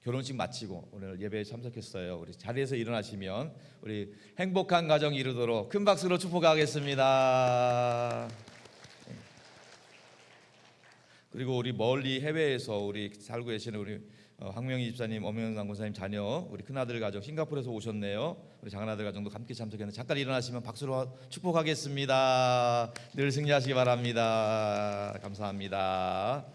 [SPEAKER 1] 결혼식 마치고 오늘 예배에 참석했어요. 우리 자리에서 일어나시면 우리 행복한 가정 이루도록 큰 박수로 축복하겠습니다. 그리고 우리 멀리 해외에서 우리 살고 계시는 우리 황명희 집사님, 엄영상 강권사님 자녀 우리 큰아들 가정 싱가포르에서 오셨네요. 우리 작은아들 가정도 함께 참석했는데 잠깐 일어나시면 박수로 축복하겠습니다. 늘 승리하시기 바랍니다. 감사합니다.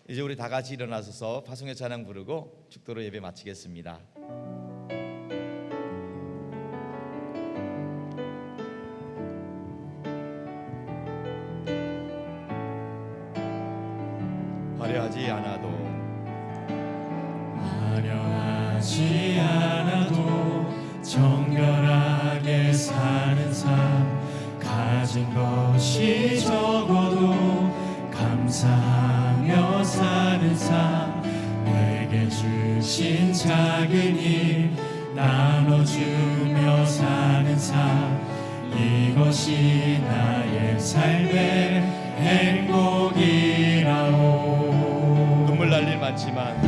[SPEAKER 1] 이제 우리 다 같이 일어나서서 파송의 찬양 부르고 축도로 예배 마치겠습니다. 화려하지 않아도
[SPEAKER 6] 화려하지 않아도 정결하게 사는 삶 가진 것이 적어도 감사하며 사는 삶 내게 주신 작은 힘 나눠주며 사는 삶 이것이 나의 삶의 행복이라오.
[SPEAKER 1] 눈물 날 일 많지만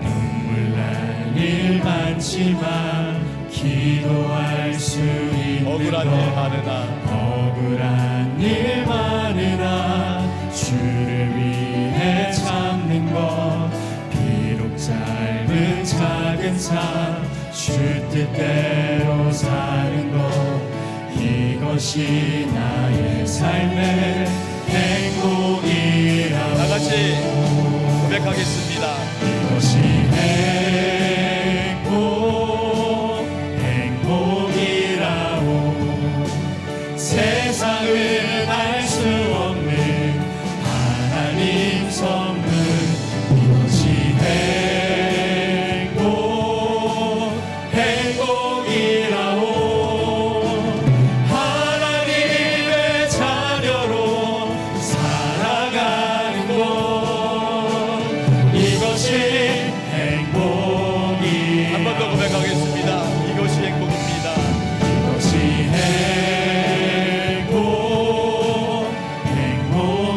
[SPEAKER 6] 눈물 날 일 많지만 기도할 수 있는
[SPEAKER 1] 억울한
[SPEAKER 6] 것
[SPEAKER 1] 일 많으나
[SPEAKER 6] 억울한 일 많으나 주를 위해 참는 것 비록 짧은 작은 삶 주 뜻대로 사는 것 이것이 나의 삶의 행복이라고.
[SPEAKER 1] 다 같이 고백하겠습니다.
[SPEAKER 6] 이것이 행복이라고. 세상은 알 수 없는 하나님 선물 이것이 행복이라고. 하나님의 자녀로 살아가는 것 이것이 행복이.
[SPEAKER 1] 한 번 더 고백하겠습니다. 이것이 행복입니다.
[SPEAKER 6] 이것이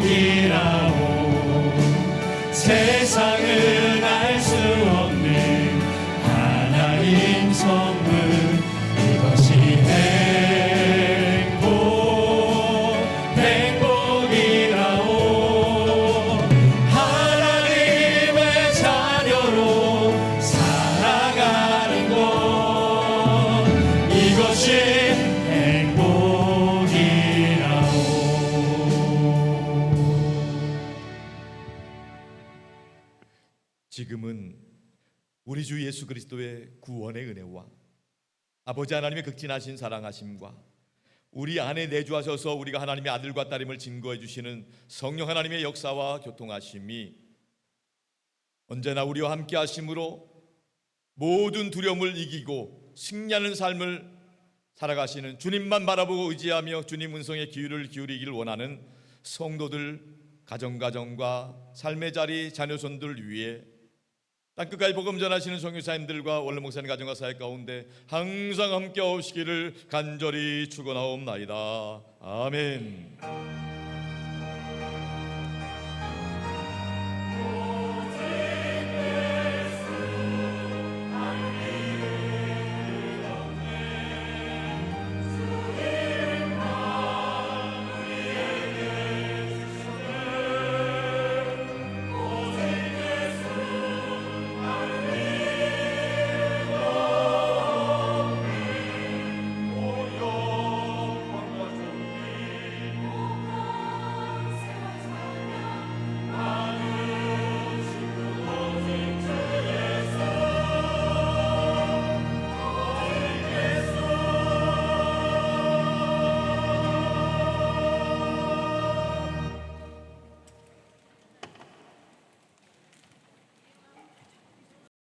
[SPEAKER 6] 행복이라고. 세상은 알 수 없는 하나님 선물 이것이 행복이라고. 하나님의 자녀로 살아가는 것 이것이 행복이라고.
[SPEAKER 1] 지금은 우리 주 예수 그리스도의 구원의 은혜와 아버지 하나님의 극진하신 사랑하심과 우리 안에 내주하셔서 우리가 하나님의 아들과 딸임을 증거해 주시는 성령 하나님의 역사와 교통하심이 언제나 우리와 함께 하심으로 모든 두려움을 이기고 승리하는 삶을 살아가시는 주님만 바라보고 의지하며 주님 음성에 귀를 기울이기를 원하는 성도들, 가정과 삶의 자리, 자녀손들 위해 땅끝까지 복음 전하시는 선교사님들과 원로 목사님 가정과 사역 가운데 항상 함께 하시기를 간절히 축원하옵나이다. 아멘.